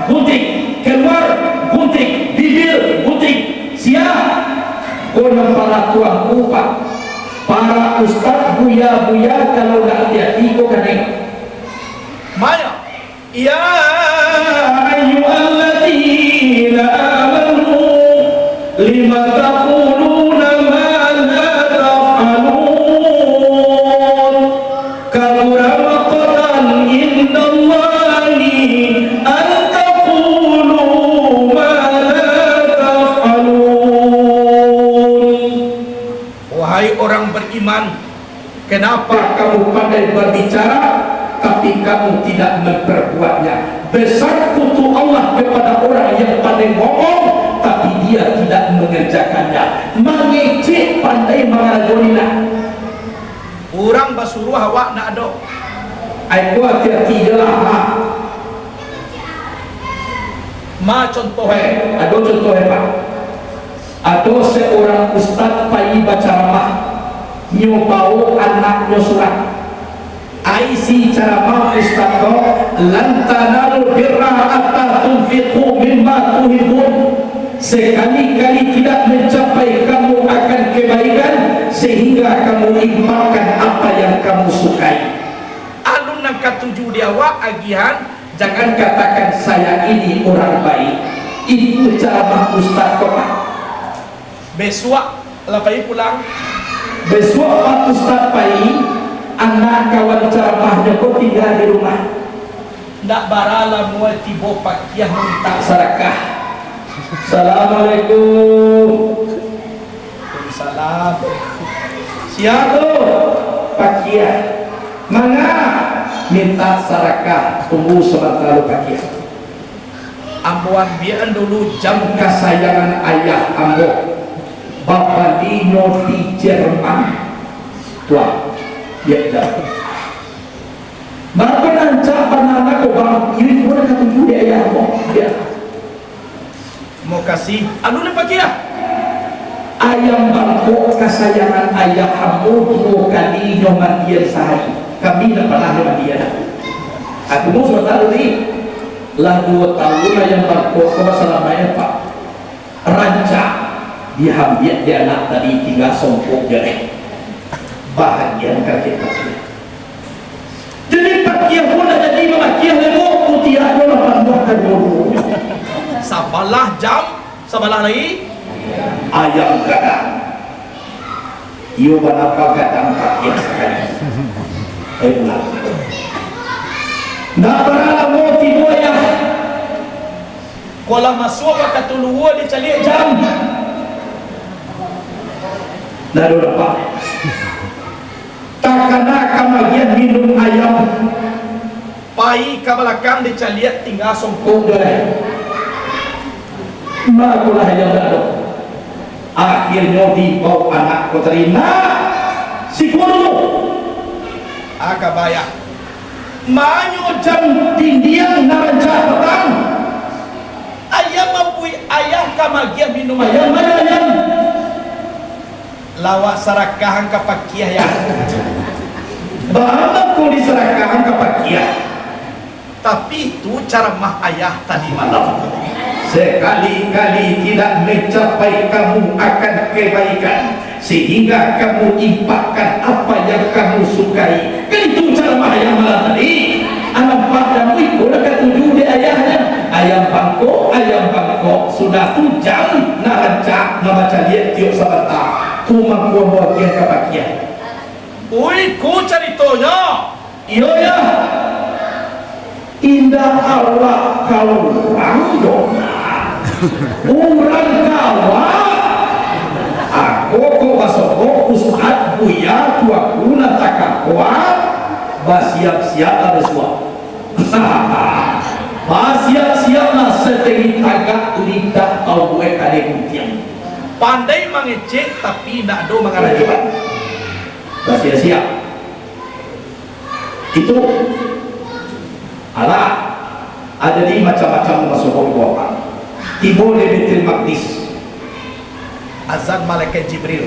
gunting bibir gunting siap kau nampak tuang upah para ustaz buya kalau nak hati-hati kau kena mana ya ayyuhalladzina amanu lima taquluna ma la taf'alun kabura maqtan indallahi an taqulu ma la taf'alun. Wahai orang beriman, kenapa kamu pandai berbicara tapi kamu tidak memperbuatnya? Besar kutu Allah kepada orang yang pandai ngomong tapi dia tidak mengerjakannya. Mengejek pandai mengalagonilah. Orang basuruh awak nak ada. Aku hati-hati je lah. Ma contohnya, ada contohnya pak. Ada seorang ustaz pagi baca ramah, nyobau anaknya surat. Aisi ceramah ustaz ko, lan tanalul birra hatta tunfiqu mimma tuhibbun. Sekali-kali tidak mencapai kamu akan sehingga kamu ikhmalkan apa yang kamu sukai. Alun nang katuju dia wa agihan, jangan katakan saya ini orang baik. Itu ceramah Ustaz Komar. Besok lepai pulang, besok Pak Ustaz pai anak kawan ceramahnya kau tinggal di rumah. Ndak barala muat tibo pakiah minta sarakah. Assalamualaikum. Salam. Siapa pakiah? Mana minta sarakah? Tunggu sebentar pakiah. Amboan biar dulu jam kesayangan ayah ambo. Bapak Dino di Jerman. Tuan, ya dah. Bapak nancap banana ko bang ini pun kata tuju dia ayah ambo. Dia mau kasih anu le pakiah. Ayam bangkok kesayangan ayah ambo dua kali nyoman dia sehari. Kami tak pernah nyoman dia. Aku mau sebentar ni. Lah 2 tahun ayam bangkok kau selamanya Pak rancak diambil dia anak tadi tinggal sompok je bahagian kaki pakiah. Jadi pakiah pun ada di pakiah lemok putih ada 8 dulu. Sabalah jam, sabalah lagi ayam gadang. Iyo berapa gadang pakiah sekali. Pulang. Nak berala mau tidur ya. Kalau masuk ke tuluwa dia cari jam. Lalu apa? Tak kena kemagian minum ayam. Pai ke belakang dia cari tinggal songkong dia. Makulah ayam lalu. Akhirnya dibawa anak ko terima. Si guru. Aka bayar. Manyo jam tindiang naranca petang. Ayam mabui ayah kamagian minum ayam mana ayam. Lawak sarakahan kapakiah ya. Bapak ko diserakahan kapakiah. Tapi itu cara mah ayah tadi malam. Sekali-kali tidak mencapai kamu akan kebaikan sehingga kamu impakkan apa yang kamu sukai. Kan itu cara mah ayah malam tadi. Anak padamu itu dah ketujuh di ayahnya. Ayam bangkok sudah 2 jam nak rancak nak baca lihat tiup sebentar. Tu mangkuan bagian kapakian. Ui, ku ceritonya. Iyo ya. Indah awak kau orang dona. Orang kawak. Aku ko basoko Ustaz Buya tua kuna takakwa. Basiap-siap ada suap. Siap-siap lah setengah tagak lidah tau gue kade kuntiang. Pandai mengecek tapi nak do mengarajuan. Siap-siap. Itu ala ada di macam-macam masuk orang. Tibo di Baitul Maqdis. Azan malaikat Jibril.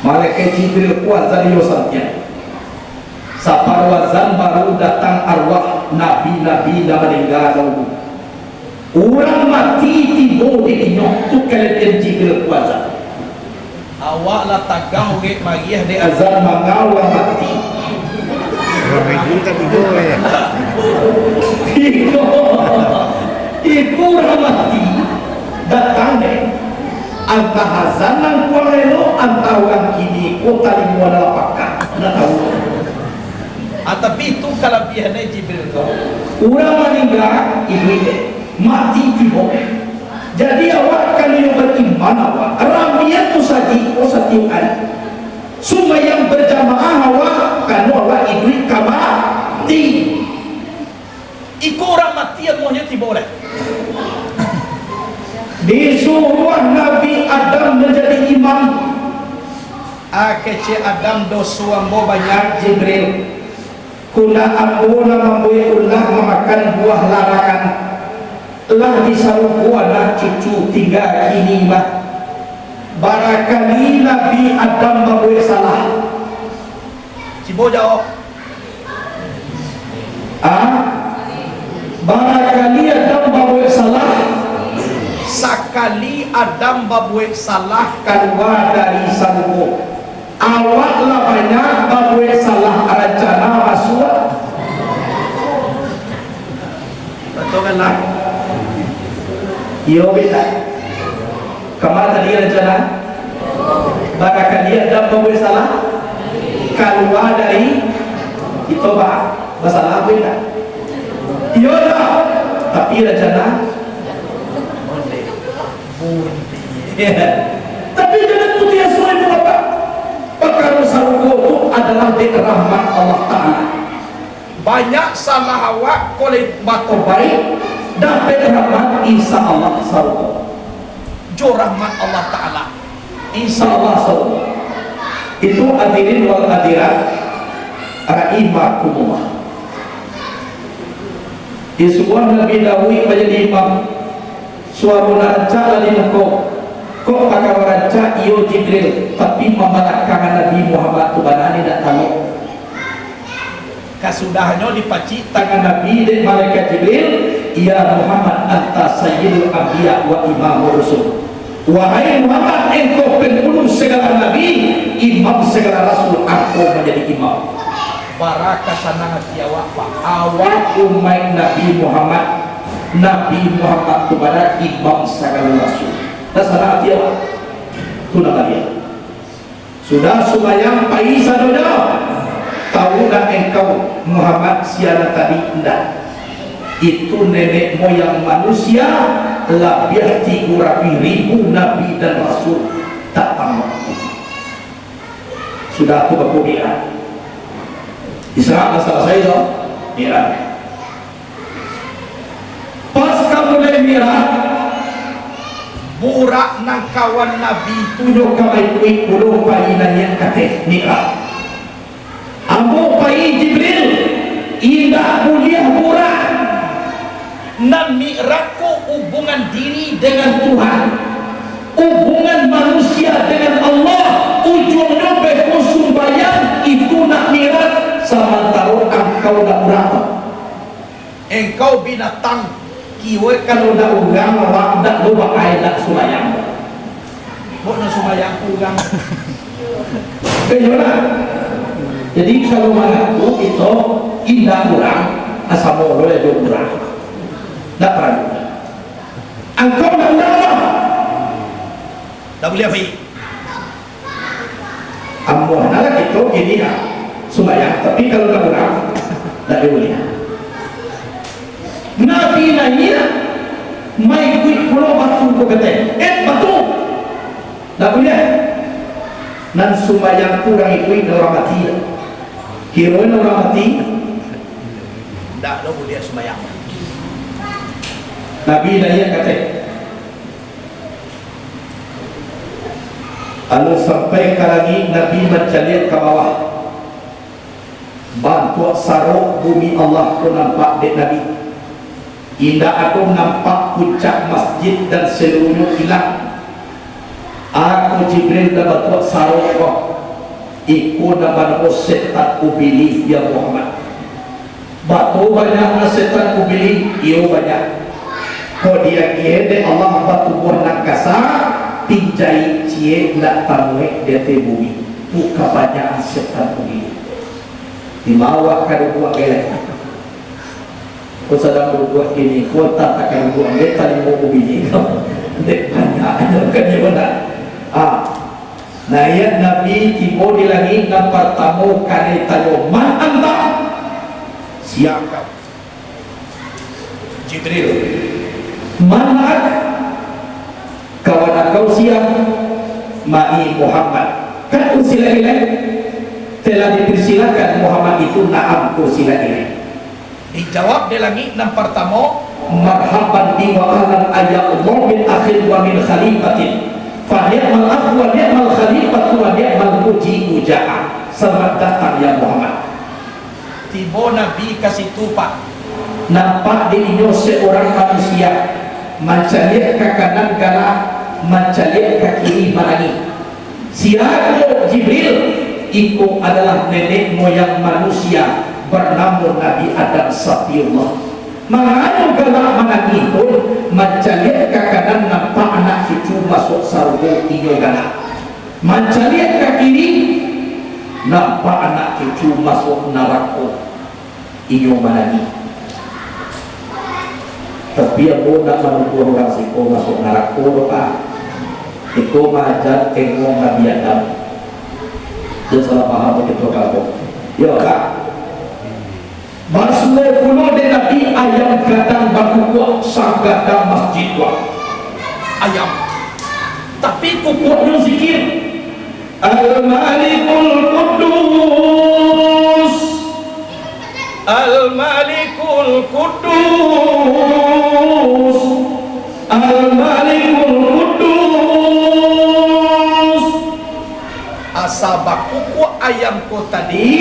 Malaikat Jibril ku azan yo santian. Sapar wazan baru datang arwah nabi-nabi dah meninggal dahulu. Orang mati tibo di inyok tu kalian Jibril kuasa. Awak lah tagaw ke magiah di azan mangau lah mati. Iku orang mati datang deh. Antah azan nang kuang elo antah orang kini kota limuan adalah pakar. Nak tahu. Tapi itu kelebihannya Jibril kau. Orang meninggal ibu mati tiba. Jadi awak kali yang beriman awak ramian tu saji o satiuan. Semua yang berjamaah awak kan awak ibu mati. Iku orang mati yang maunya tiba oleh. Disuruh Nabi Adam menjadi imam. Kecil Adam dosu ambo banyak Jibril. Kuna ambo nama boy ulah memakan buah larangan. Lah disaruh anak cucu 3 kini mah. Barakali Nabi Adam maboy salah. Cibo jawab. Barakali Adam maboy salah. Saka kali Adam babuat salah keluar dari sarung, awaklah banyak babuat salah rencana masuk. Betul kan lah? Iya beda. Kemana tadi rencana? Bahkan dia Adam babuat salah keluar dari itu masalah beda. Iya dah. Tapi rencana tapi jangan putih semua itu apa? Perkara sarunggo itu adalah di rahmat Allah Ta'ala. Banyak salah awak kolej batu baik dan di rahmat insya Allah sarunggo jo rahmat Allah Ta'ala insya Allah sarunggo itu hadirin wal hadirat rahimakumullah. Di sebuah Nabi Dawi menjadi imam suara rancak lagi kok pakai rancak iyo Jibril tapi membatalkan Nabi Muhammad tu banani tak tahu kasudahnya dipaci tangan Nabi dan malaikat Jibril, ya Muhammad anta sayyidul anbiya wa imamur rusul, wahai Muhammad engkau penghulu segala nabi, imam segala rasul, aku menjadi imam. Barakah sana hati awak pak awak umat Nabi Muhammad kepada imam segala rasul dan sana hati awak itu nama dia. Sudah sembahyang pagi sadonya tahu tak engkau Muhammad siapa tadi enggak itu nenek moyang manusia lebih 3.000 nabi dan rasul tak tamat. Sudah aku berkuliah Isra masalah saya dong Miraj. Pas kamu mulai Miraj burak nang kawan Nabi tunjuk kamai kuih puluh bayi nanya kata Miraj ambo bayi Jibril indah mulia burak nan Mirajku hubungan diri dengan Tuhan, hubungan manusia dengan Allah, ujungnya beku sumbayang itu nak Miraj. Sementara engkau nak berapa? Engkau binatang kiwe kalau nak ugang awak nak lupa air nak sumayang. Bukan sumayang ugang. Kenapa? Jadi kalau mengaku itu indah kurang, asal mulu itu kurang. Tak perlu. Engkau nak berapa? Tak boleh apa? Ambo nak itu ini ya. Sumayang, tapi kalau tak kurang tak boleh. Nabi nanya mai kuih pulau batu ko kata batu tak boleh nan sumayang kurang kuih orang mati kirain orang mati tak boleh sumayang. Nabi nanya kata lalu sampai lagi Nabi mencari ke bawah bantu sarok bumi Allah aku nampak dek Nabi indah aku nampak puncak masjid dan seluruhnya hilang. Aku Jibril dah bantu sarok kau ikut nama setan kubili ya Muhammad batu banyak setan kubili iya banyak kau dia kira Allah batu buah nakasa pinjai cie nak tamuek dia bumi buka banyak setan kubili dibawa ke buah gelek. Kau sedang berbuat ini, kau tak akan buah gelek tadi mau bini kau. Dek banyak kan dia benar. Nah ya Nabi tiba di langit nampak tamu kane tamu man anta siapa? Jibril. Mana kawan kau siap? Ma'i Muhammad. Kan usilah telah dipersilakan Muhammad itu na'am kursilah ini. Dijawab di langit yang pertama marhaban bi wa ahlan ayatullah min akhir wa min khalifatin fa ni'mal akh wa ni'mal khalifatu wa ni'mal muji uja'a. Selamat datang ya Muhammad. Tiba Nabi ke situ pak nampak di inyo seorang manusia mencalik ke kanan galak mencalik ke kiri barangi. Siapa Jibril? Itu adalah nenek moyang manusia bernama Nabi Adam Safiullah. Menganu galak menang itu mencalik ke kanan nampak anak masuk sargo inyo gana. Mencaliat ke kiri, nampak anak cucu masuk neraka inyo manani. Tapi aku nak menunggu orang siko masuk neraka pak. Iko majar tengok Nabi Adam. Dia salah paham begitu kalau. Ya kak. Masuk pulau de Nabi ayam gadang baku kuat sang gadang masjid kuat. Ayam. Tapi kukuatnya zikir. Al-Malikul Quddus. Al-Malikul Quddus. Al-Malikul Quddus. Asabak kuku ayamku tadi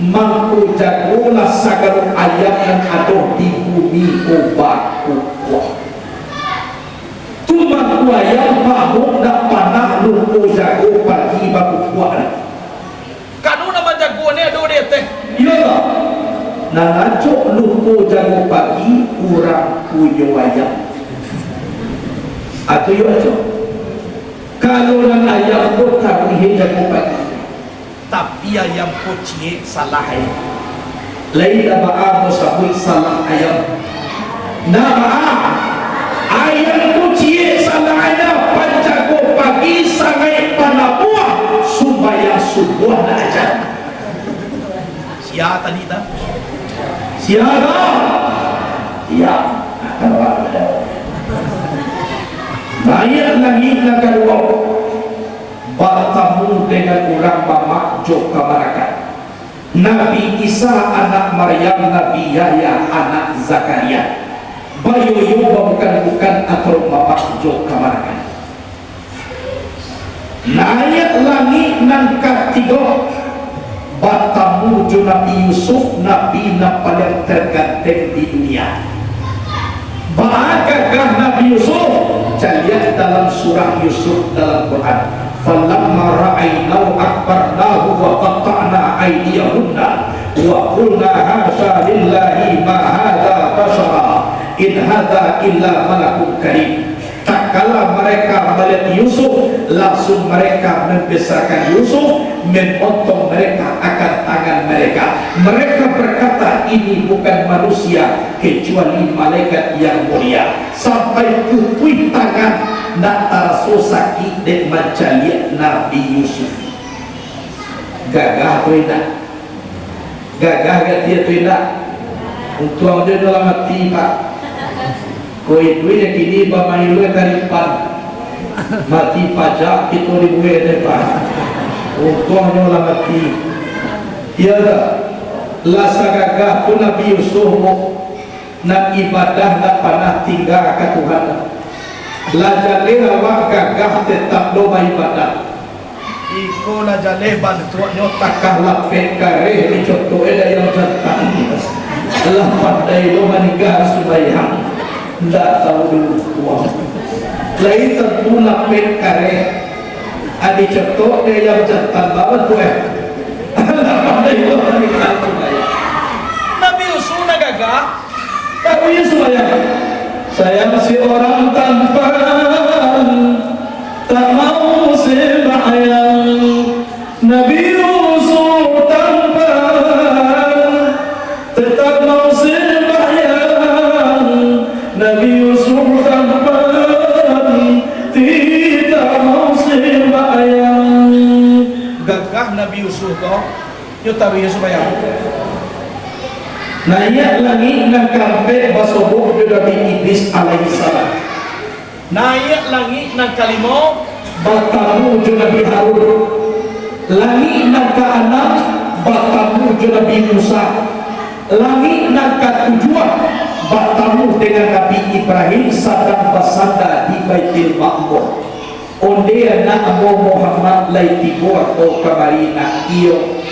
mampu jagolah sagar ayam yang ada di bumi obat kuku. Cuma ku ayam pamuk nak panah lupa jago pagi baku kuat. Kanu nama jago ni ada dia teh. Ya. Nah ngacuk lupa jago pagi kurang puyo ayam. Atau yo acuk. Kalau nan ayam tu kami jago pagi. Tapi ayam kucing salah ayam. Lain dah maaf musabui salah ayam. Nah maaf. Ayam kucing salah ayam panjago pagi sangai panabuah supaya subuh nak ajar. Sia tadi tak? Sia tak? Ya. Kalau ada. Banyak lagi nak kedua. Bertemu dengan orang memakjuk kemarakan. Nabi Isa anak Maryam, Nabi Yahya anak Zakaria. Bayu bukan atau memakjuk kemarakan. Naik langit nan ketiga. Bertemu Nabi Yusuf, Nabi paling terganteng di dunia. Bahagakah Nabi Yusuf? Lihat dalam surah Yusuf dalam Quran. فَلَمَّا رَأَيْنَاهُ أَكْبَرْنَاهُ وَقَطَّعْنَا أَيْدِيَهُنَّ وَقُلْنَا حَاشَا لِلَّهِ مَا هَذَا بَشَرًا إِنْ هَذَا إِلَّا مَلَكٌ كَرِيمٌ. Tak kala mereka melihat Yusuf, langsung mereka membesarkan Yusuf, memotong mereka akan tangan mereka. Mereka berkata, ini bukan manusia kecuali malaikat yang mulia. Sampai putih tangan nak taraso sakit dan mencaliat Nabi Yusuf. Gagah tu tidak? Gagah ke dia tu tidak? Untuk dia dalam hati pak. Koi duitnya kini bamai lu taripan mati pajak itu ribuan depan. Untungnya dalam hati. Ya dah. Lasa gagah tu Nabi Yusuf nak ibadah nak panah tinggal ke Tuhan. Lajale awak gagah tetap lomba ibadah. Iko lajale bantuannya takah lapet kareh di contoh ada yang jantan. Allah pandai lomba nikah sembahyang. Tidak tahu dulu uang. Lain tentu lapet kareh. Adi contoh dia yang jantan bawa tu Allah pandai lomba nikah sembahyang. Nabi Yusuf nak gagah. Tahu ya sembahyang. Saya masih orang tampan, tak mau sembahyang. Nabi Yusuf tampan, tetap mau sembahyang. Nabi Yusuf tampan, tidak mau sembahyang. Gagah Nabi Yusuf kau, yo tahu ya sembahyang. Naik langit nak kampek basobuh Nabi Idris alaihissalam. Naik langit nak kalimau bertemu Nabi Harun. Langit nak ke anak bertemu Nabi Musa. Langit nak ke tujuan bertemu dengan Nabi Ibrahim sedang bersandar di Baitul Ma'mur. Onde anak Muhammad lai tibur atau kamari nak iyo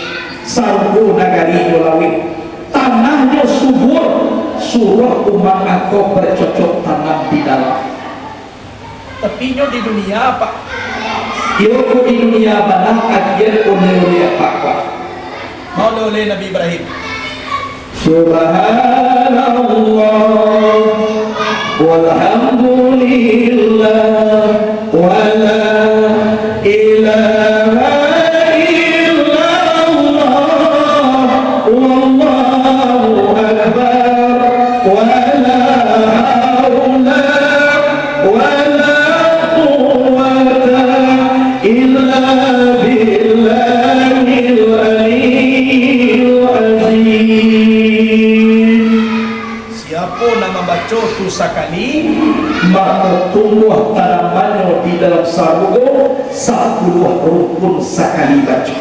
sarbu nagari yolawin. Tanahnya subur, suruh umat aku bercocok tanam di dalam. Tapi nyo di dunia apa? Yo di dunia mana akhir oleh apa? Mau oleh Nabi Ibrahim. Subhanallah walhamdulillah ولا إله إلا الله والله أكبر ولا حول ولا قوة إلا بالله العلي العظيم. Siapa nama baca tu sekali, maka tumbuh tanamannya di dalam sarungo 10 rukun sekali baca.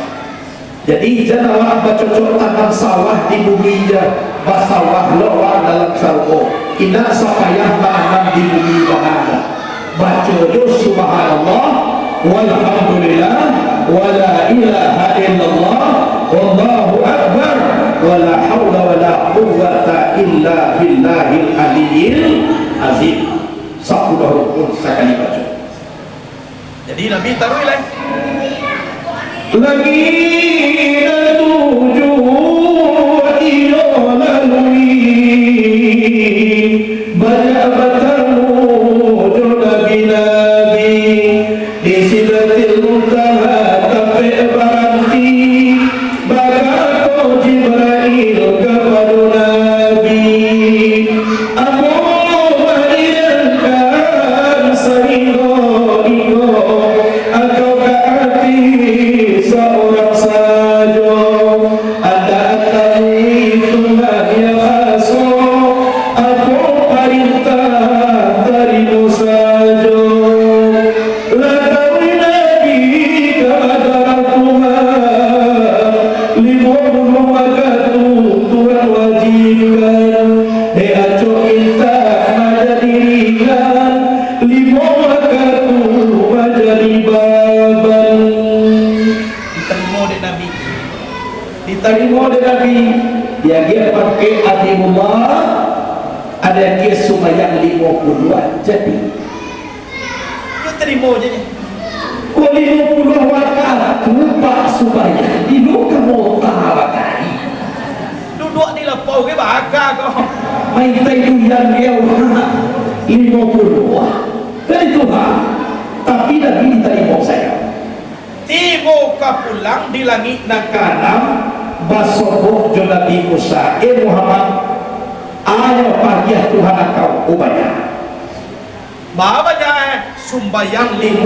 Jadi jangan orang baca tanam sawah di bumi je, basawah loa dalam sarungo. Indah sapayah tanam di bumi bahana. Baca je subhanallah, walhamdulillah, wala ilaha illallah, wallahu akbar, wala hawla wala quwwata illa billahil aliyyil azim. 10 rukun sekali baca. Jadi Nabi taruh lagi tuju ila lalui banyak bertemu nabi nabi di sidratil muntaha sampai berhenti bagaimana Jibril kepada nabi Abu Maryam sehingga atau berarti seorang saja ada tahu Tuhan yang asal aku perintah darimu saja lalu Nabi kepada Tuhan 50 waktu Tuhan wajibkan acok kita majadikan 5 waktu majadi baban. Diterima oleh Nabi, diterima oleh Nabi. Dia pakai adimullah, ada dia sumayang 50 jadi dia terima je ni. Kau 50 waktu pak sumayang di luka mota bakai duduk di lepau ke bakar kau main tayu yang dia 50 dari Tuhan. Tapi Nabi diterima saya. Tiba ke pulang di langit nakanam basoboh jo Nabi Musa Muhammad ayo pagiah Tuhan kau ubaya babanya sumbayang 50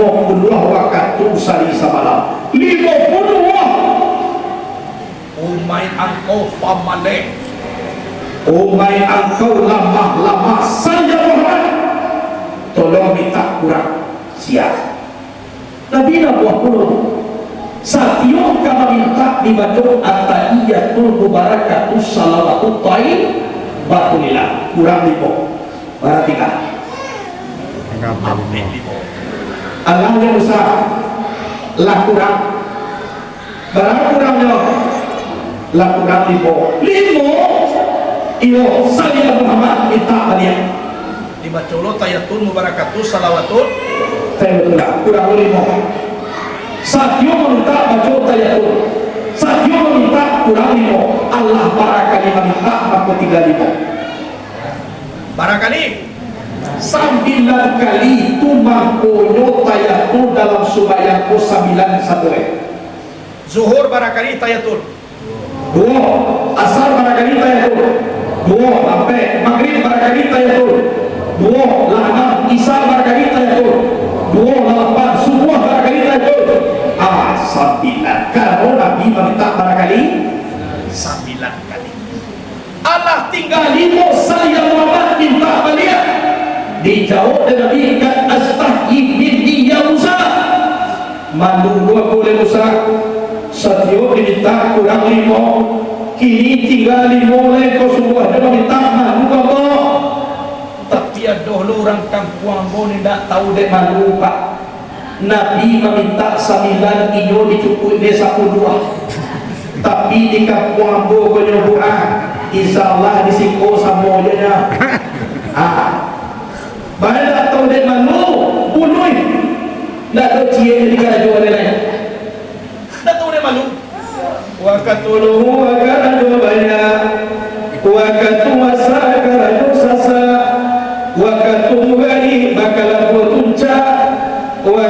waktu sehari semalam 50 umay angkau pamalek umay angkau lamah-lamah saya Muhammad tolong minta kurang siap Nabi Nabuah puluh Satyo kama minta dibaca at-tahiyyatul mubarakatus salawatut thayyib batulillah kurang 5 perhatikan Allah yang besar lah kurang berapa kurangnya lah kurang 5 iyo saya Muhammad minta beliau dibaca lo tahiyyatul mubarakatus salawatut saya betul lah kurang 5 Satyo meminta baca tayatul, Satyo meminta kurang 5 Allah barakali meminta maka 35 barakali 9 kali tumangkonyo tayatul dalam subayangku 9 satu zuhur barakali tayatul 2 asar barakali tayatul 2 sampai maghrib barakali tayatul 2 lahana isya barakali tayatul 2 lapan subuh barakali tayatul 9 kalau Nabi meminta barangkali 9 kali Allah tinggal 5 saya Muhammad minta balik dijawab dan Nabi kan astahyi minni ya Musa malu gua boleh Musa Satyo diminta kurang 5 kini tinggal 5 lagi kau semua dia minta malu Allah tapi ada orang kampung ni tak tahu dia malu Pak Nabi meminta 9 iyo dicukup desa 10 tapi di kampung ambo penyembuhan insyaAllah disiko sama aja bahaya tak tahu dia malu bunuh tak tahu cia jadi kena jual dia lain tak tahu dia malu wakatuluhu wakaradu banyak wakatu masa karadu sasa wakatu mugani bakalan buat tunca wa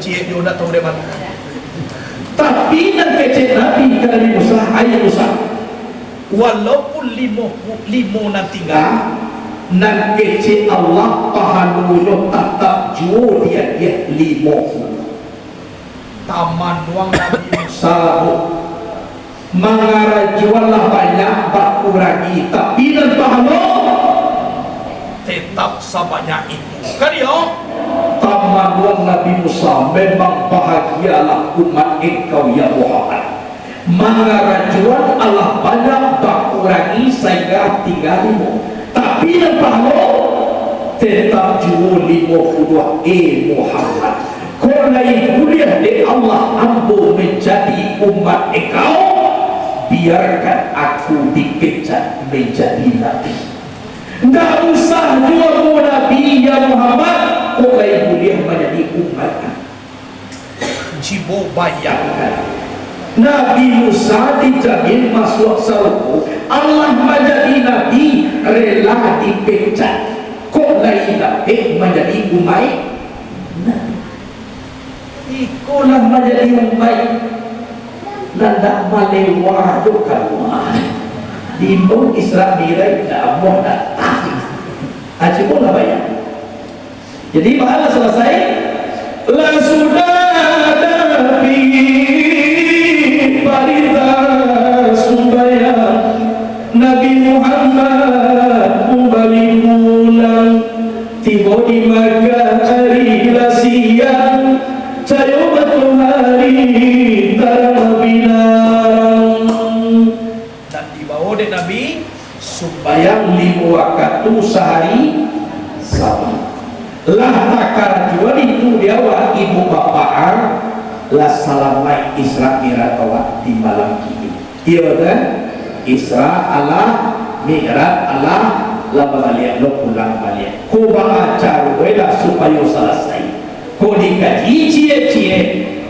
cie dia nak tahu dia mana. Tapi nak kecil Nabi ke Nabi Musa, ayat Musa. Walaupun limo nanti nak kecil Allah pahalunya tetap jual dia limo. Taman wang Nabi Musa mengarah jualah banyak bakurangi, tapi dan pahala tetap sebanyak itu. Kan ya? Taman wang Nabi Musa memang bahagialah umat engkau ya Muhammad. Mengarajuan Allah banyak bakurangi sehingga tinggal limo, tapi dan pahala tetap jual limo kedua Muhammad. Kau naik kuliah di Allah ambu menjadi umat engkau, biarkan aku dikecat menjadi nabi. Tidak usah jual nabi ya Muhammad, kau naik kuliah menjadi umat. Jibo bayangkan Nabi Musa dijamin masuk surga, Allah menjadi nabi rela dipecat, kok lain nabi menjadi umat nabi. Ikulah menjadi umat nanda malewah juga dimbong Isra Mi'raj tidak mau datang aja pun lah banyak. Jadi malah selesai lah sudah nabi Parita Subaya Nabi Muhammad kembali pulang, tiba di Makkah hari lasiang, saya betul hari terbilang, dan dibawa oleh Nabi sembahyang 5 waktu sehari sama. Lah takar jual itu dia wa ibu bapak lah salamai Isra Mi'raj awak di malam ini. Iya kan? Isra Allah, Mi'raj Allah, lah balik lo pulang balik. Ko baca wala supaya selesai. Ko dikaji cie-cie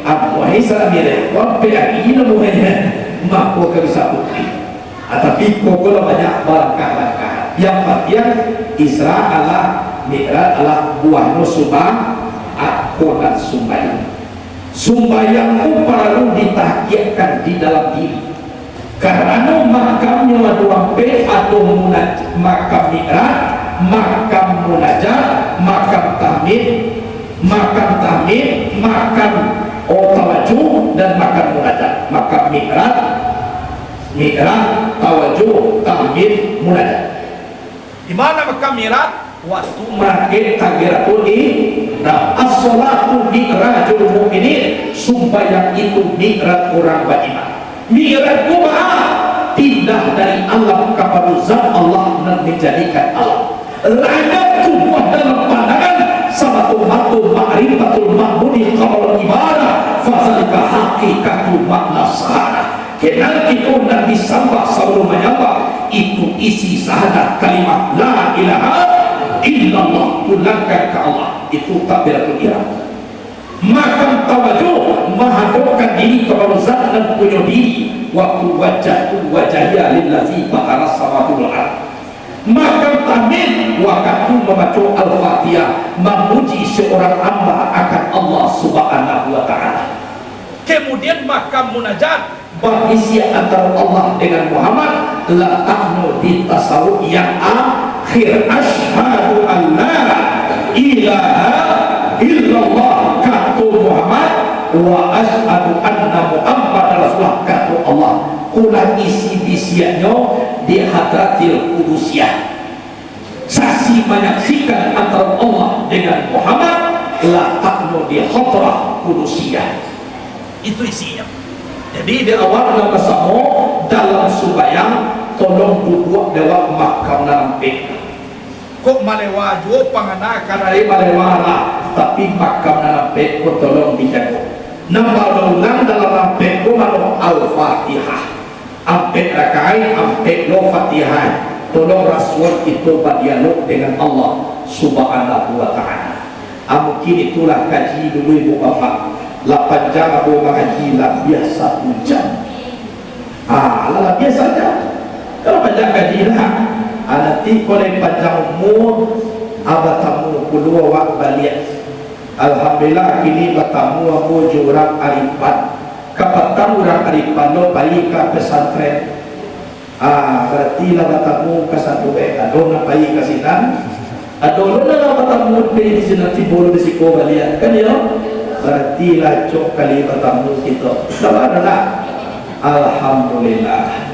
apa Isra Mi'raj. Wa pergi na mo mak ko bisa putri. Tapi ko banyak berkah-berkah. Yang penting Isra Allah, Mi'raj Allah buahnya subah aku dan sumbayang. Sumbayangmu perlu ditahkiakan di dalam diri, karena makamnya dua pe atau makam Mi'raj, makam munajat, makam tahmid, makam tawajuh dan makam munajat. Makam Mi'raj, tawajuh, tahmid, munajat. Di mana makam Mi'raj? Waktu makin takbiratul ihram. As-salatu mi'rajul mu'minin, sembahyang itu mi'raj orang beriman. Mi'raj kumaha pindah dari alam kepada zat Allah dan menjadikan Allah. Langat tubuh dalam pandangan satu matu ma'rifatul ma'budi qawl ibadah, fazalika haqiqatul makna sahara. Kenal itu Nabi sambah sebelum menyambah itu isi syahadat kalimat la ilaha illallah, pulangkan ke Allah, itu takbiratul ihram. Makam tawajuh menghadapkan diri kepada zat dan punya diri, waktu wajahnya lillazi fatara samawati wal ardh. Makam tahmid waktu membaca al-fatihah, memuji seorang hamba akan Allah subhanahu wa ta'ala. Kemudian makam munajat berisi antara Allah dengan Muhammad, la tahnu di tasawuf yang akhir, asyhadu an la ilaha illallah kata Muhammad, wa asyhadu anna Muhammad rasulullah kata Allah. Kulah isi bisiannya di hadratil qudusiyah, saksi menyaksikan antara Allah dengan Muhammad, la tahnu di hadrah qudusiyah. Itu isinya. Jadi di awal nama samo dalam subayang tolong duduk dewa makam nampe. Kok malewa jo pangana kanari malewa lah, tapi makam nampe kok tolong dijaga. Nambah ulang dalam nampe ko malo al-Fatihah. Ampe rakaat, ampe lo Fatihah. Tolong rasul itu berdialog dengan Allah subhanahu wa ta'ala. Mungkin itulah kaji dulu ibu bapak. 8 jam aku mengaji lah biasa hujan. Lah biasa aja. Kalau panjang kaji lah, nanti kalau panjang umur, abah tamu kedua wak balik. Alhamdulillah kini bertamu aku jurang Aripan. Kapatang orang Aripan lo bayi ke pesantren. Berarti lah bertamu ke satu aduh na bayi ke sinan. Aduh lo na bertamu di sini tibur di siko balian kan ya. Berarti lah cok kali bertamu kita. Sabar nak. Alhamdulillah.